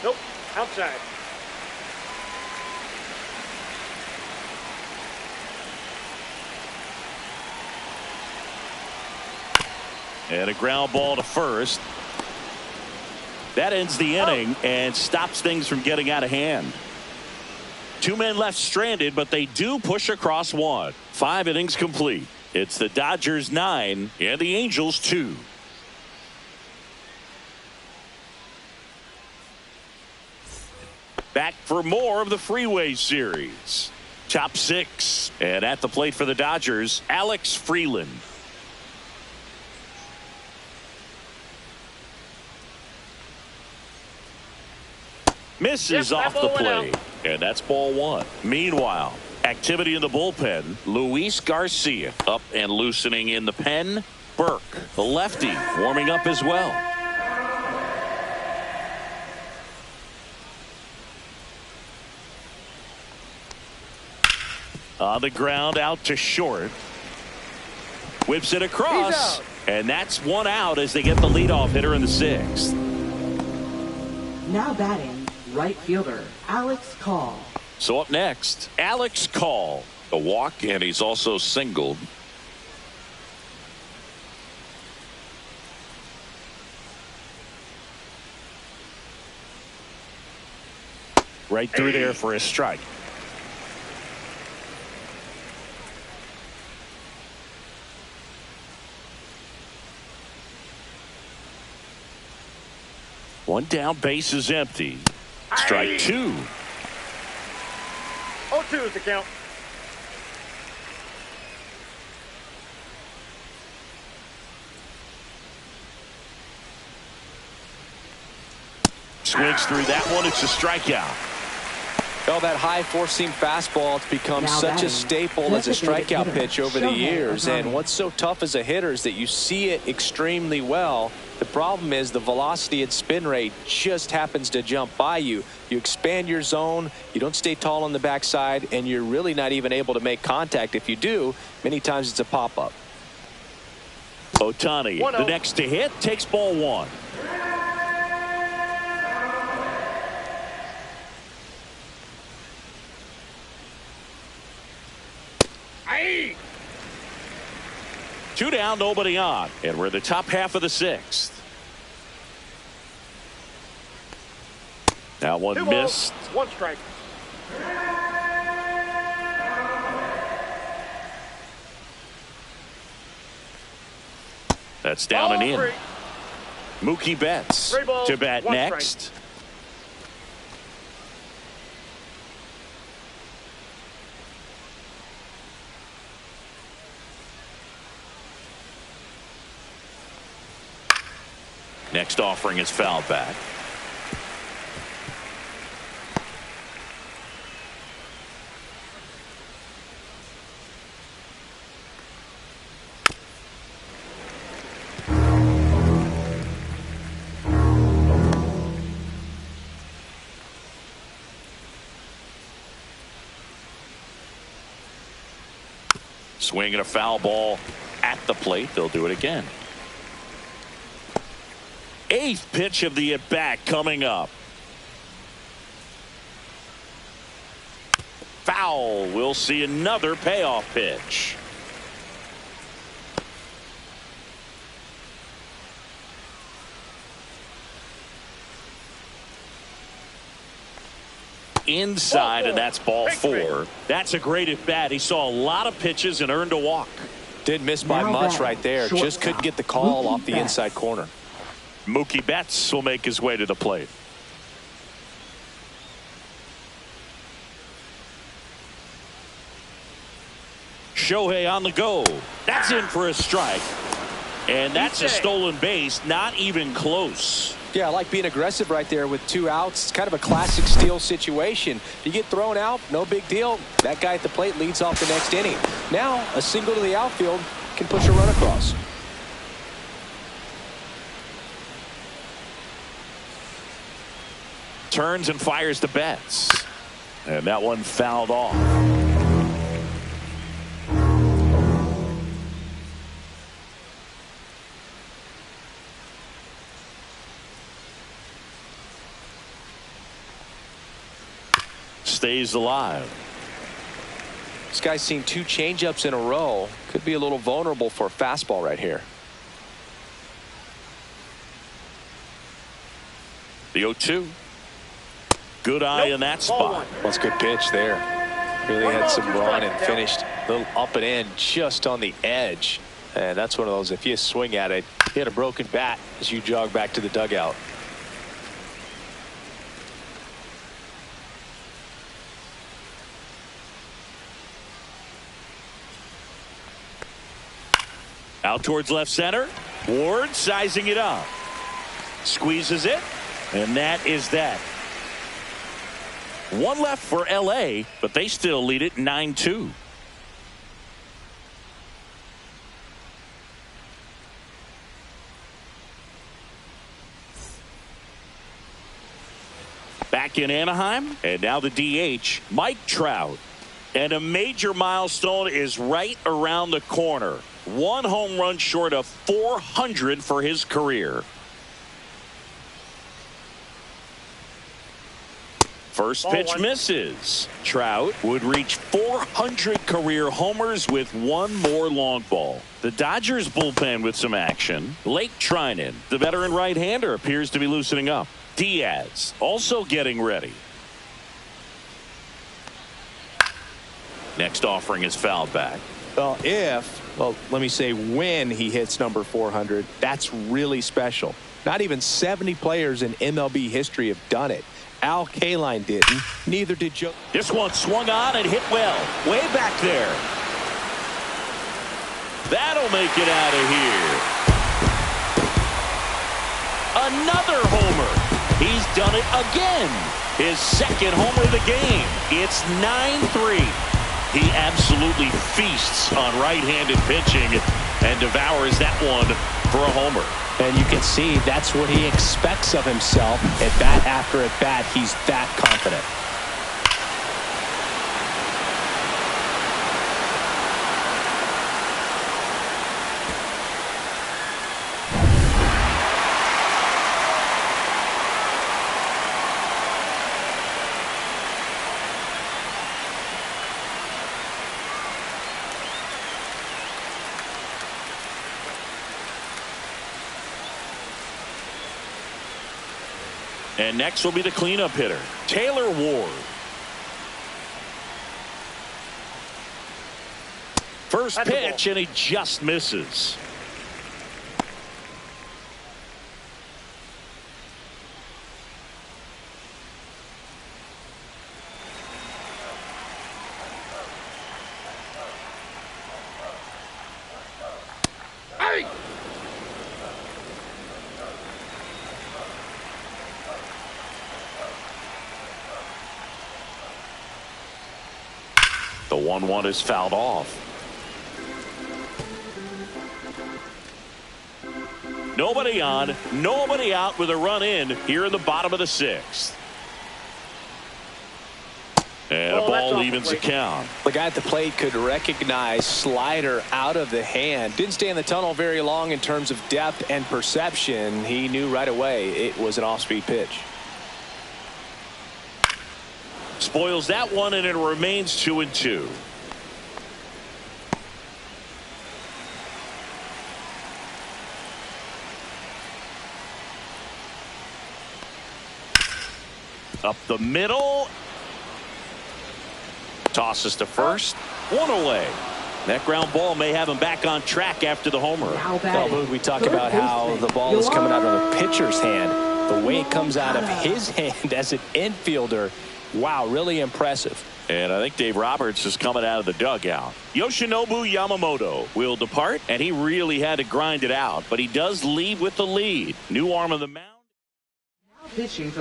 Nope. Outside. And a ground ball to first. That ends the inning and stops things from getting out of hand. 2 men left stranded, but they do push across 1. 5 innings complete. It's the Dodgers 9 and the Angels 2. Back for more of the Freeway Series. Top 6. And at the plate for the Dodgers, Alex Freeland. Misses off the plate. And that's ball 1. Meanwhile, activity in the bullpen. Luis Garcia up and loosening in the pen. Burke, the lefty, warming up as well. On the ground, out to short. Whips it across. And that's 1 out as they get the leadoff hitter in the 6th. Now batting, right fielder Alex Call. So up next, Alex Call. A walk, and he's also singled. Right through there for a strike. One down, base is empty. Strike 2. 0-2 is the count. Swings through that one. It's a strikeout. Well, that high four-seam fastball has become such a staple as a strikeout pitch over the years. And what's so tough as a hitter is that you see it extremely well. The problem is the velocity and spin rate just happens to jump by you. You expand your zone, you don't stay tall on the backside, and you're really not even able to make contact. If you do, many times it's a pop-up. Ohtani, the next to hit, takes ball 1. Aye. 2 down, nobody on. And we're in the top half of the 6th. Now 1 missed. 1 strike. That's down and in. 3. Mookie Betts to bat next. Strike. Next offering is fouled back. Swing and a foul ball at the plate. They'll do it again. 8th pitch of the at-bat coming up. Foul. We'll see another payoff pitch. Inside, and that's ball 4. That's a great at bat. He saw a lot of pitches and earned a walk. Didn't miss by much right there. Just couldn't get the call off the inside corner. Mookie Betts will make his way to the plate. Shohei on the go. That's in for a strike. And that's a stolen base. Not even close. Yeah, I like being aggressive right there with 2 outs. It's kind of a classic steal situation. You get thrown out, no big deal. That guy at the plate leads off the next inning. Now, a single to the outfield can push a run across. Turns and fires to Betts. And that one fouled off. Stays alive. This guy's seen 2 changeups in a row. Could be a little vulnerable for a fastball right here. The 0-2. Good eye in that spot. That's a good pitch there. Really had some run and finished a little up and in just on the edge. And that's one of those, if you swing at it, you hit a broken bat as you jog back to the dugout. Out towards left center. Ward sizing it up. Squeezes it. And that is that. 1 left for LA, but they still lead it 9-2. Back in Anaheim, and now the DH, Mike Trout. And a major milestone is right around the corner. 1 home run short of 400 for his career. First pitch misses. Trout would reach 400 career homers with 1 more long ball. The Dodgers bullpen with some action. Blake Treinen, the veteran right-hander, appears to be loosening up. Diaz also getting ready. Next offering is fouled back. Well, let me say when he hits number 400, that's really special. Not even 70 players in MLB history have done it. Al Kaline didn't. Neither did Joe. This one swung on and hit well. Way back there. That'll make it out of here. Another homer. He's done it again. His 2nd homer of the game. It's 9-3. He absolutely feasts on right-handed pitching and devours that one for a homer. And you can see that's what he expects of himself. At bat after at bat, he's that confident. And next will be the cleanup hitter, Taylor Ward. First pitch, and he just misses. The 1-1 is fouled off. Nobody on, nobody out with a run in here in the bottom of the 6th. And a ball evens the count. The guy at the plate could recognize slider out of the hand. Didn't stay in the tunnel very long in terms of depth and perception. He knew right away it was an off-speed pitch. Spoils that one, and it remains 2-2. Up the middle. Tosses to first. One away. That ground ball may have him back on track after the homer. Well, we talk about how the ball is coming out of the pitcher's hand. The way it comes out of his hand as an infielder. Wow, really impressive. And I think Dave Roberts is coming out of the dugout. Yoshinobu Yamamoto will depart, and he really had to grind it out. But he does leave with the lead. New arm on the mound.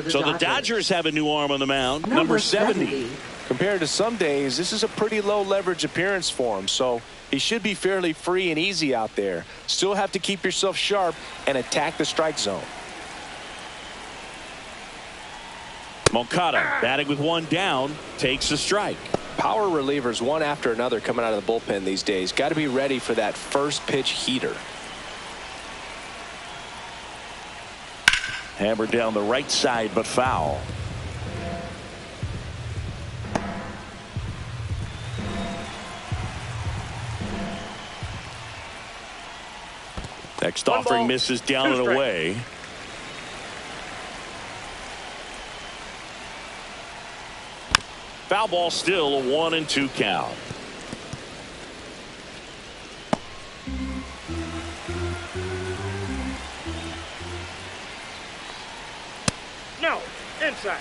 So the Dodgers have a new arm on the mound, number 70. Compared to some days, this is a pretty low leverage appearance for him, so he should be fairly free and easy out there. Still have to keep yourself sharp and attack the strike zone. Moncada batting with one down, takes a strike. Power relievers one after another coming out of the bullpen these days. Got to be ready for that first pitch heater. Hammered down the right side, but foul. Next offering misses down and away. Foul ball, still a 1-2 count. No, inside.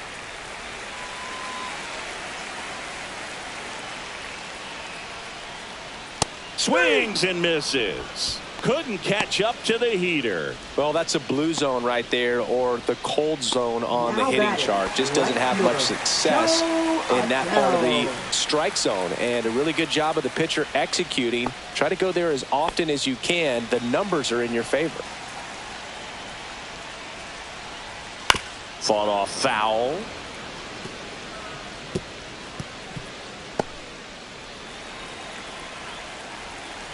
Swings and misses. Couldn't catch up to the heater. Well, that's a blue zone right there, or the cold zone on the hitting chart. Just doesn't have much success in that part of the strike zone. And a really good job of the pitcher executing. Try to go there as often as you can. The numbers are in your favor. Fought off foul.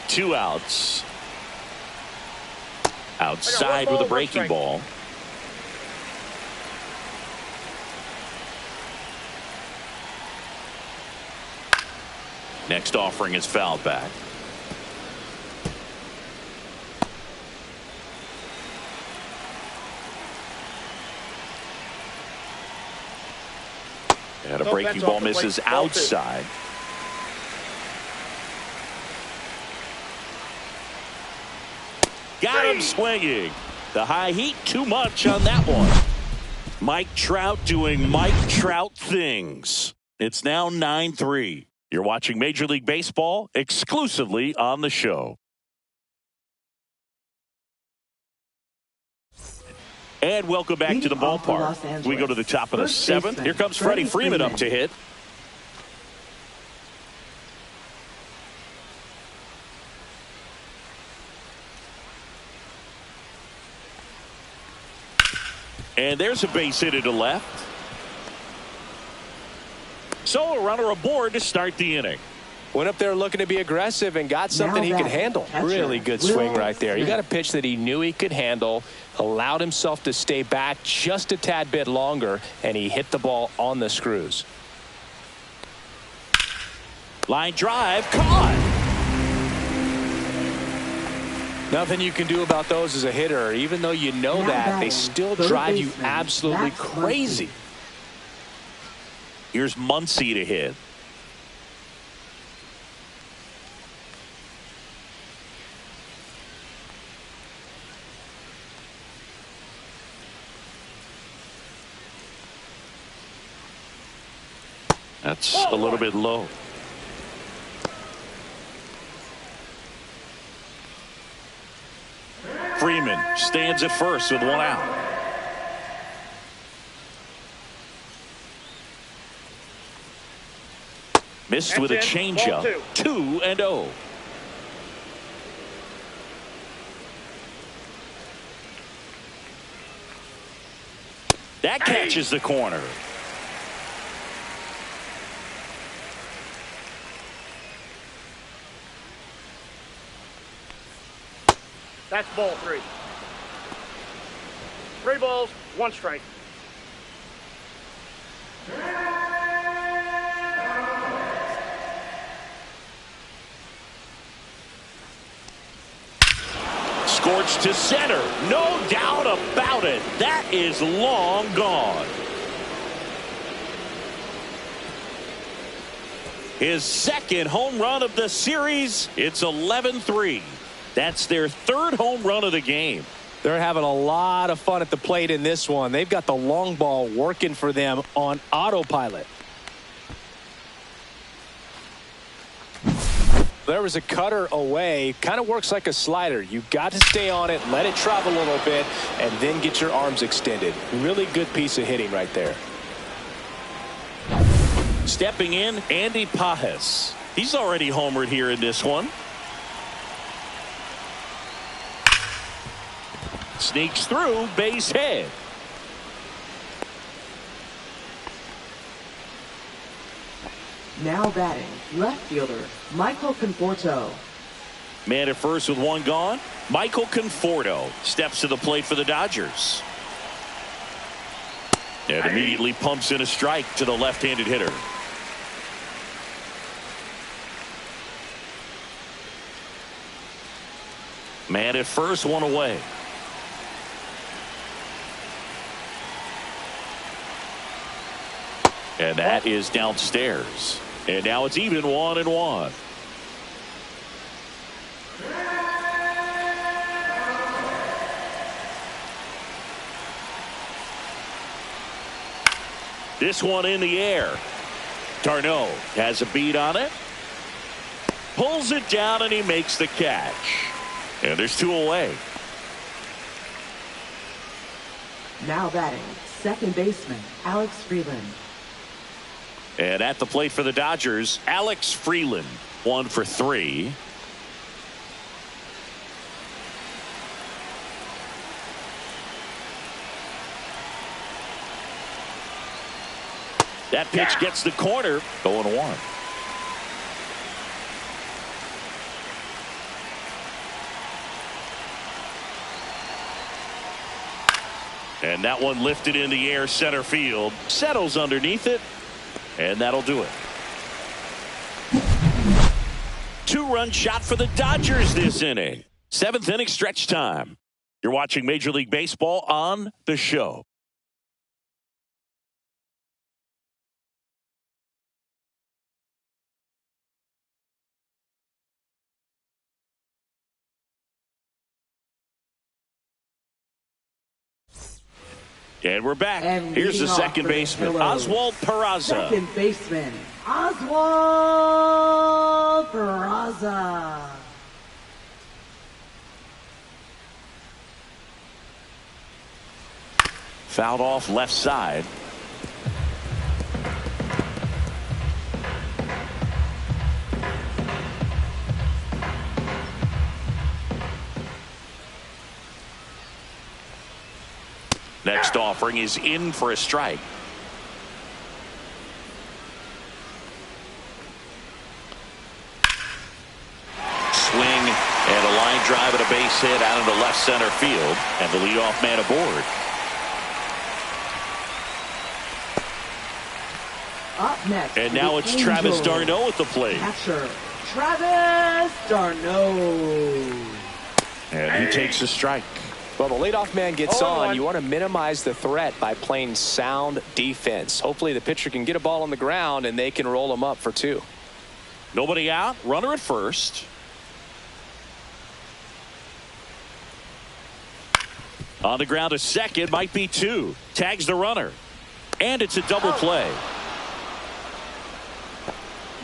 Two outs. Outside with a breaking ball. Next offering is fouled back. And a breaking ball misses outside. Got him swinging. The high heat, too much on that one. Mike Trout doing Mike Trout things. It's now 9-3. You're watching Major League Baseball exclusively on the show. And welcome back to the ballpark. We go to the top of the seventh. Here comes Freddie Freeman up to hit. And there's a base hit to left. So a runner aboard to start the inning. Went up there looking to be aggressive and got something he could handle. Really good swing right there. He got a pitch that he knew he could handle, allowed himself to stay back just a tad bit longer, and he hit the ball on the screws. Line drive, caught. Nothing you can do about those as a hitter. Even though you know that, they still drive you absolutely crazy. Here's Muncy to hit. That's a little bit low. Freeman stands at first with one out. Missed with a changeup. 2-0. That catches the corner. That's ball 3. 3 balls, 1 strike. Scorched to center. No doubt about it. That is long gone. His second home run of the series. It's 11-3. That's their third home run of the game. They're having a lot of fun at the plate in this one. They've got the long ball working for them on autopilot. There was a cutter away. Kind of works like a slider. You've got to stay on it, let it travel a little bit, and then get your arms extended. Really good piece of hitting right there. Stepping in, Andy Pages. He's already homered here in this one. Sneaks through, base hit. Now batting, left fielder, Michael Conforto. Man at first with 1 gone. Michael Conforto steps to the plate for the Dodgers. And immediately pumps in a strike to the left-handed hitter. Man at first, 1 away. And that is downstairs. And now it's even 1-1. This one in the air. d'Arnaud has a beat on it. Pulls it down and he makes the catch. And there's 2 away. Now batting, second baseman, Alex Freeland. And at the plate for the Dodgers, Alex Freeland, 1 for 3. That pitch gets the corner, 0-1. And that one lifted in the air, center field, settles underneath it. And that'll do it. 2-run shot for the Dodgers this inning. 7th inning stretch time. You're watching Major League Baseball on The Show. And we're back. And here's the second baseman, Oswald Peraza. Second baseman, Oswald Peraza. Fouled off left side. Next offering is in for a strike. Swing and a line drive and a base hit out into left center field, and the leadoff man aboard. Up next, and now it's Travis d'Arnaud at the plate. Catcher, Travis d'Arnaud. And he takes a strike. Well, the leadoff man gets on. You want to minimize the threat by playing sound defense. Hopefully the pitcher can get a ball on the ground and they can roll him up for 2. Nobody out. Runner at first. On the ground to second. Might be 2. Tags the runner. And it's a double play.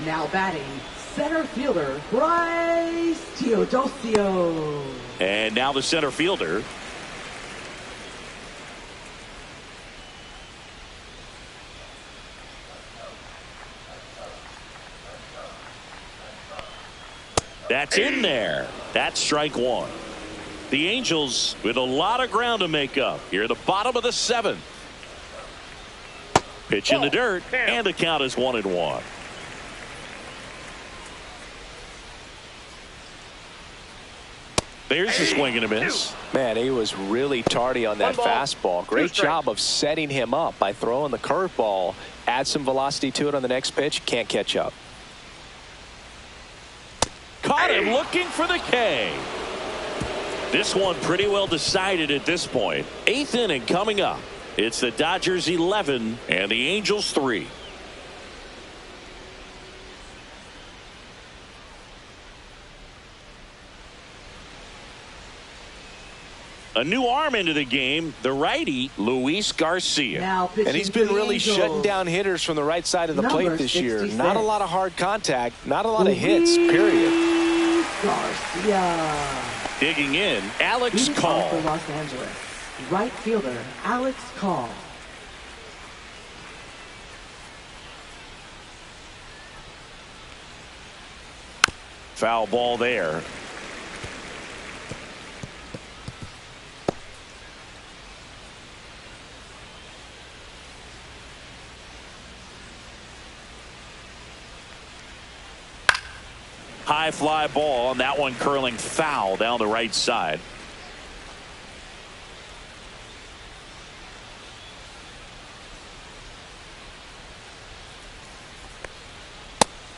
Now batting, center fielder, Bryce Teodosio. And now the center fielder. That's in there. That's strike 1. The Angels with a lot of ground to make up here at the bottom of the 7th. Pitch in the dirt, and the count is 1-1. There's a swing and a miss. Man, he was really tardy on that fastball. Great job of setting him up by throwing the curveball. Add some velocity to it on the next pitch. Can't catch up. Caught him looking for the K. This one pretty well decided at this point. 8th inning coming up. It's the Dodgers 11 and the Angels 3. A new arm into the game, the righty, Luis Garcia. And he's been really shutting down hitters from the right side of the plate this year. Not a lot of hard contact, not a lot of hits, period. Garcia. Digging in, Alex Call. For Los Angeles. Right fielder, Alex Call. Foul ball there. High fly ball, and that one curling foul down the right side.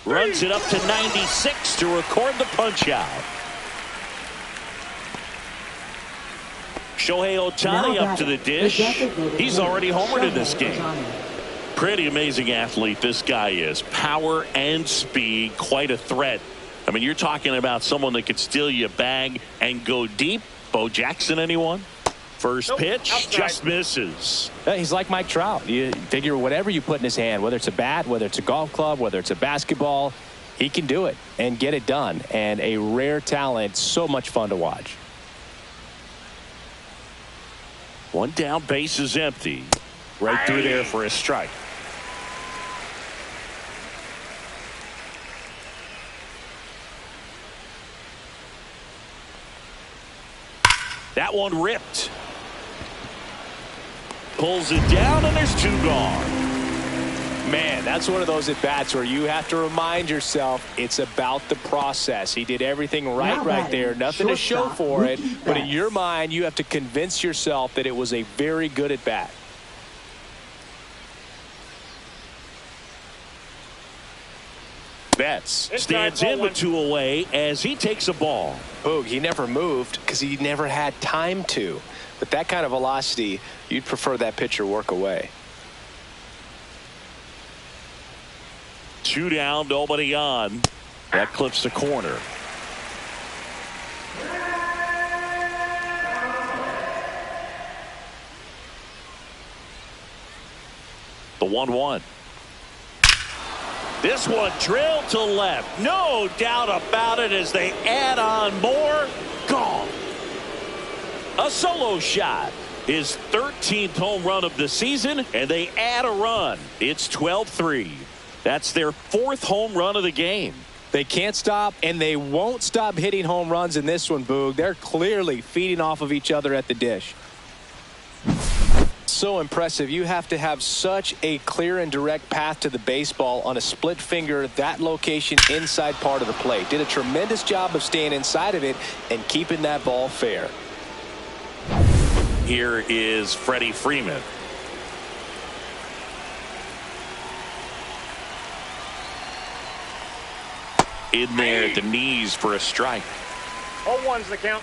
Runs it up to 96 to record the punch out. Shohei Ohtani up to the dish. He's already homered in this game. Pretty amazing athlete this guy is. Power and speed, quite a threat. I mean, you're talking about someone that could steal you a bag and go deep. Bo Jackson, anyone? First pitch, just misses. He's like Mike Trout. You figure whatever you put in his hand, whether it's a bat, whether it's a golf club, whether it's a basketball, he can do it and get it done. And a rare talent, so much fun to watch. One down, base is empty. Right through there for a strike. That one ripped. Pulls it down, and there's 2 gone. Man, that's one of those at-bats where you have to remind yourself it's about the process. He did everything right there. Nothing to show for it. But in your mind, you have to convince yourself that it was a very good at-bat. Betts stands in with 2 away as he takes a ball. Boog, he never moved because he never had time to. But that kind of velocity, you'd prefer that pitcher work away. 2 down, nobody on. That clips the corner. The 1-1. This one drilled to left. No doubt about it as they add on more. Gone. A solo shot. His 13th home run of the season, and they add a run. It's 12-3. That's their 4th home run of the game. They can't stop, and they won't stop hitting home runs in this one, Boog. They're clearly feeding off of each other at the dish. So impressive. You have to have such a clear and direct path to the baseball on a split finger, that location inside part of the plate. Did a tremendous job of staying inside of it and keeping that ball fair. Here is Freddie Freeman. In there at the knees for a strike. 0-1's the count.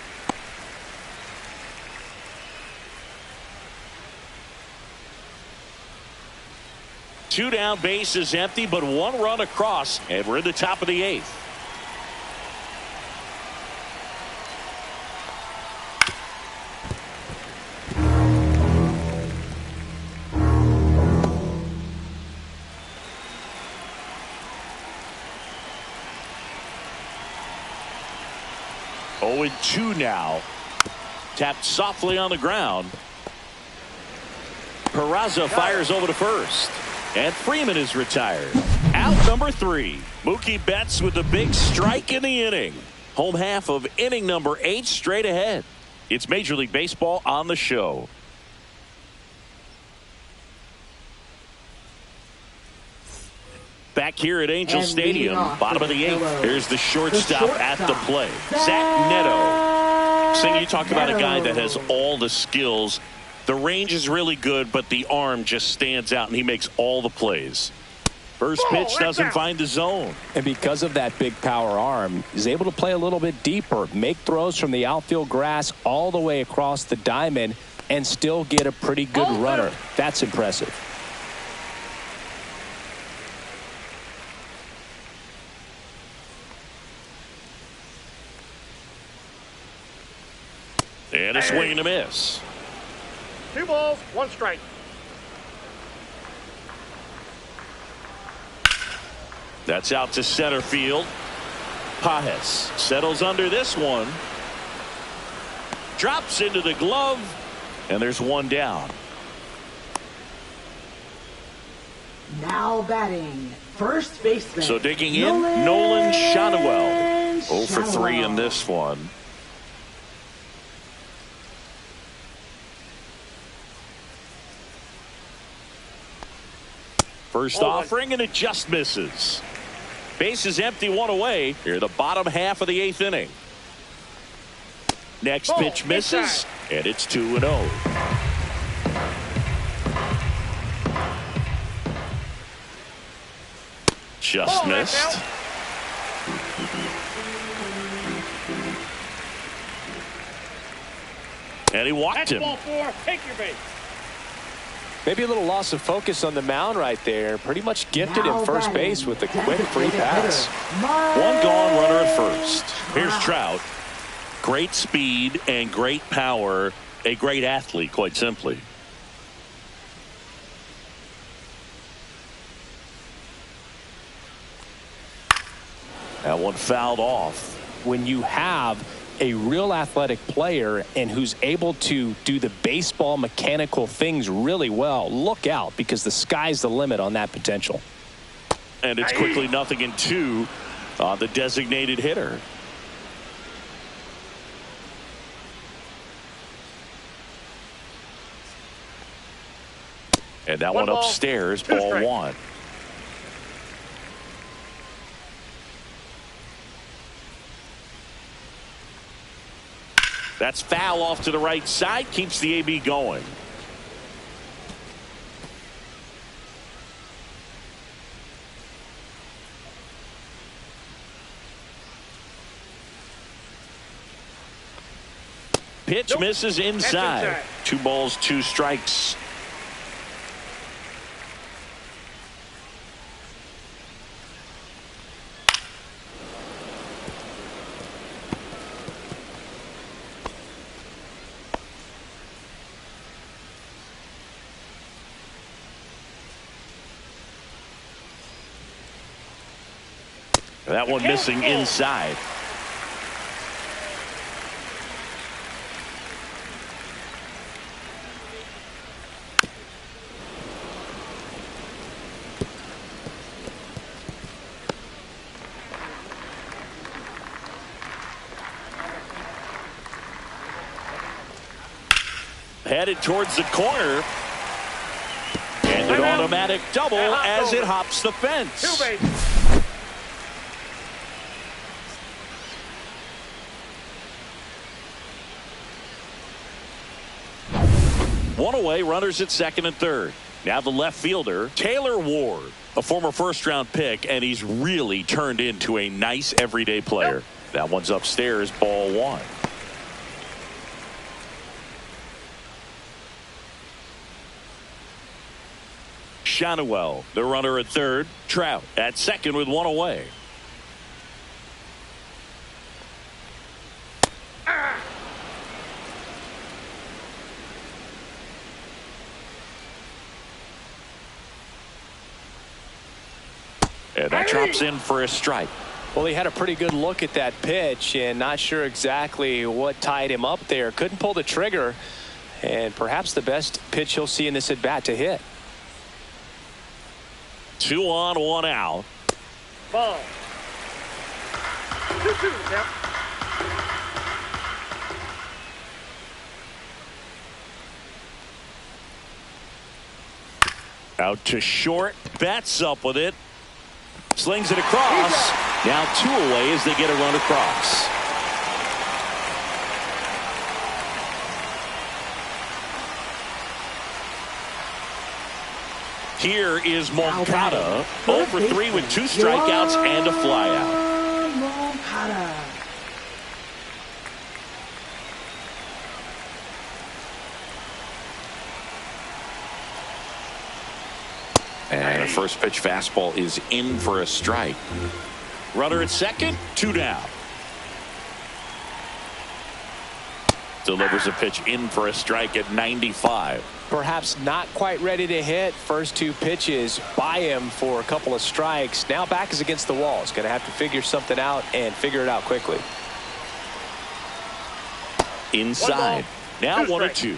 Two down, base is empty, but 1 run across, and we're in the top of the 8th. Oh, and 2 now. Tapped softly on the ground. Peraza fires over to first. And Freeman is retired. Out number 3. Mookie Betts with a big strike in the inning. Home half of inning number 8 straight ahead. It's Major League Baseball on the show. Back here at Angel Stadium, bottom of the 8th. Here's the shortstop at the plate, Zach Neto. boxing, you talk about a guy that has all the skills. The range is really good, but the arm just stands out, and he makes all the plays. First pitch doesn't find the zone. And because of that big power arm, he's able to play a little bit deeper, make throws from the outfield grass all the way across the diamond, and still get a pretty good runner. That's impressive. And a swing and a miss. 2 balls, 1 strike. That's out to center field. Pages settles under this one. Drops into the glove. And there's 1 down. Now batting, first baseman. So digging in, Nolan Schanuel. 0 for 3 in this one. First offering, and it just misses. Base is empty, 1 away. Here, the bottom half of the 8th inning. Next pitch misses, and it's 2-0. Just missed. And he walked him. Ball 4, take your base. Maybe a little loss of focus on the mound right there. Pretty much gifted him first base with a quick free pass. 1 gone, runner at first. Here's Trout. Great speed and great power. A great athlete, quite simply. That one fouled off. When you have a real athletic player and who's able to do the baseball mechanical things really well, look out, because the sky's the limit on that potential. And it's quickly 0-2 on the designated hitter. And that one upstairs, ball 1. That's foul off to the right side, keeps the AB going. Pitch misses inside. 2 balls, 2 strikes. That one missing inside. Headed towards the corner. And an automatic double as it hops the fence. 2 bases. One away, runners at second and third. Now the left fielder, Taylor Ward, a former first-round pick, and he's really turned into a nice everyday player. That one's upstairs, ball 1. Schanuel, the runner at third. Trout at second with 1 away. And that drops in for a strike. Well, he had a pretty good look at that pitch and not sure exactly what tied him up there. Couldn't pull the trigger, and perhaps the best pitch he'll see in this at bat to hit. 2 on, 1 out. Ball. 2-2 count. Out to short, bats up with it. Slings it across. Now 2 away as they get a run across. Here is Moncada, 0 for 3 with 2 strikeouts and a flyout. Moncada. And a first pitch fastball is in for a strike. Runner at second, 2 down. Delivers a pitch in for a strike at 95. Perhaps not quite ready to hit. First 2 pitches by him for a couple of strikes. Now back is against the wall. He's going to have to figure something out and figure it out quickly. Inside. Now 1 or 2.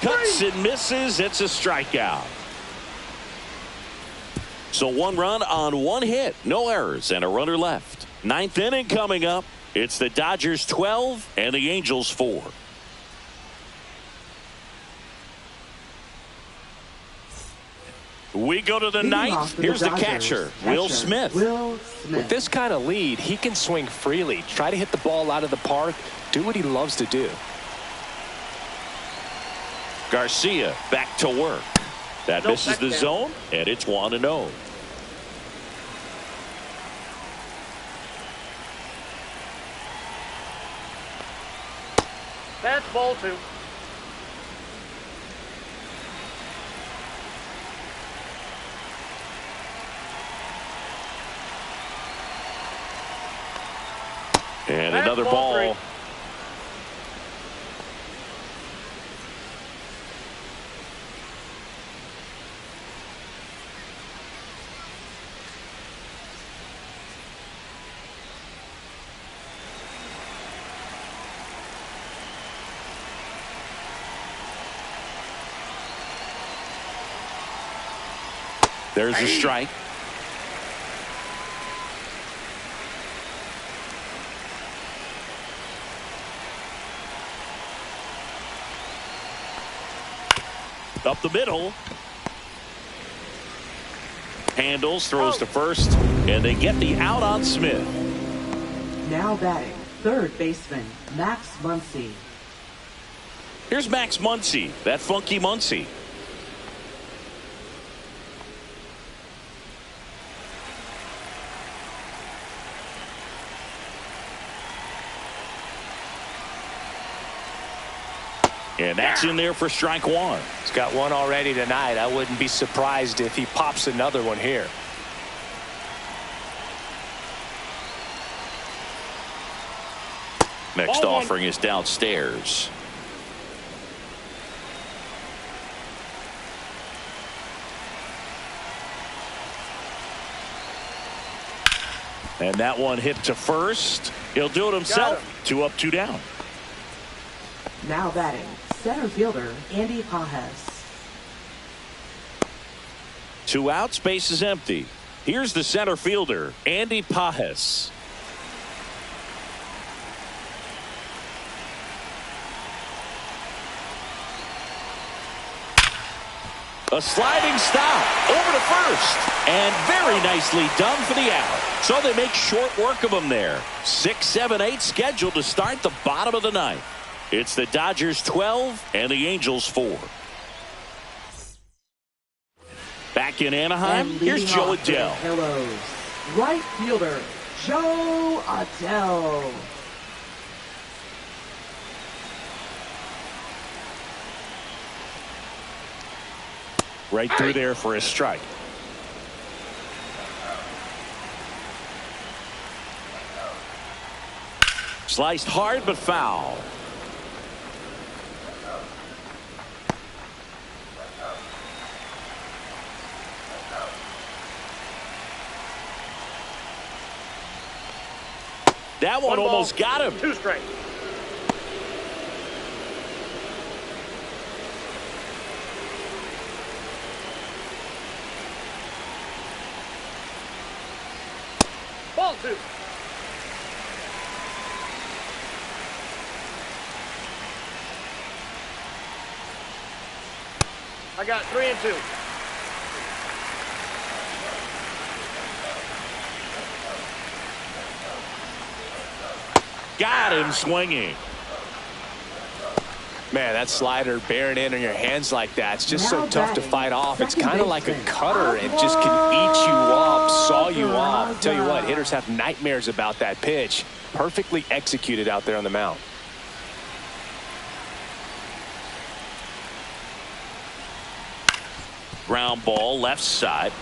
Cuts and misses. It's a strikeout. So 1 run on 1 hit. No errors and a runner left. 9th inning coming up. It's the Dodgers 12 and the Angels 4. We go to the 9th. Here's the catcher, Will Smith. With this kind of lead, he can swing freely, try to hit the ball out of the park, do what he loves to do. Garcia back to work. That misses the zone, and it's 1-0. That's ball 2. And another ball. There's a strike. Up the middle. Handles, throws to first, and they get the out on Smith. Now batting, third baseman, Max Muncy. Here's Max Muncy, that funky Muncy. And that's in there for strike 1. He's got 1 already tonight. I wouldn't be surprised if he pops another one here. Next offering is downstairs. And that one hit to first. He'll do it himself. 2 up, 2 down. Now batting, center fielder, Andy Pages. 2 outs, base is empty. Here's the center fielder, Andy Pages. A sliding stop over to first, and very nicely done for the out. So they make short work of him there. 6, 7, 8 scheduled to start the bottom of the 9th. It's the Dodgers 12 and the Angels 4. Back in Anaheim, here's Jo Adell. Pillows, right fielder, Jo Adell. Right through there for a strike. Sliced hard but foul. That one almost got him. 2 strikes. Ball 2. I got 3 and 2. Got him swinging. Man, that slider bearing in on your hands like that, it's just so tough to fight off. It's kind of like a cutter. It just can eat you up, saw you off. Tell you what, hitters have nightmares about that pitch. Perfectly executed out there on the mound. Ground ball left side.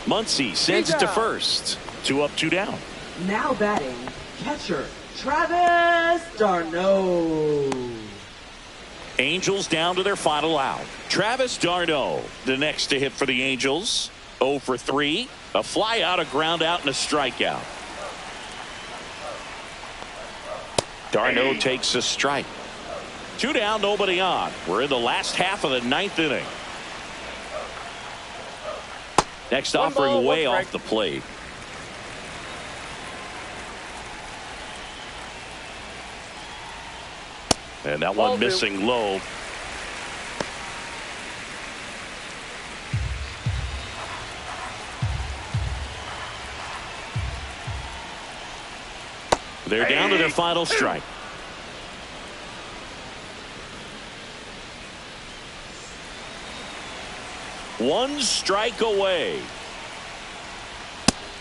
Muncy sends it to first. 2 up, 2 down. Now batting, catcher Travis d'Arnaud. Angels down to their final out. Travis d'Arnaud, the next to hit for the Angels. 0 for 3. A fly out, a ground out, and a strikeout. d'Arnaud takes a strike. 2 down, nobody on. We're in the last half of the 9th inning. Next offering way off the plate. And that one missing low. They're down to their final strike. One strike away.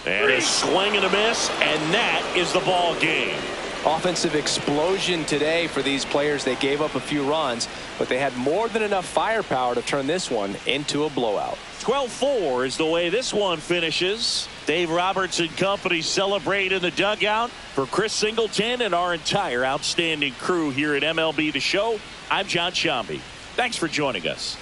And a swing and a miss, and that is the ball game. Offensive explosion today for these players. They gave up a few runs, but they had more than enough firepower to turn this one into a blowout. 12-4 is the way this one finishes. Dave Roberts and company celebrate in the dugout. For Chris Singleton and our entire outstanding crew here at MLB The Show, I'm John Sciambi. Thanks for joining us.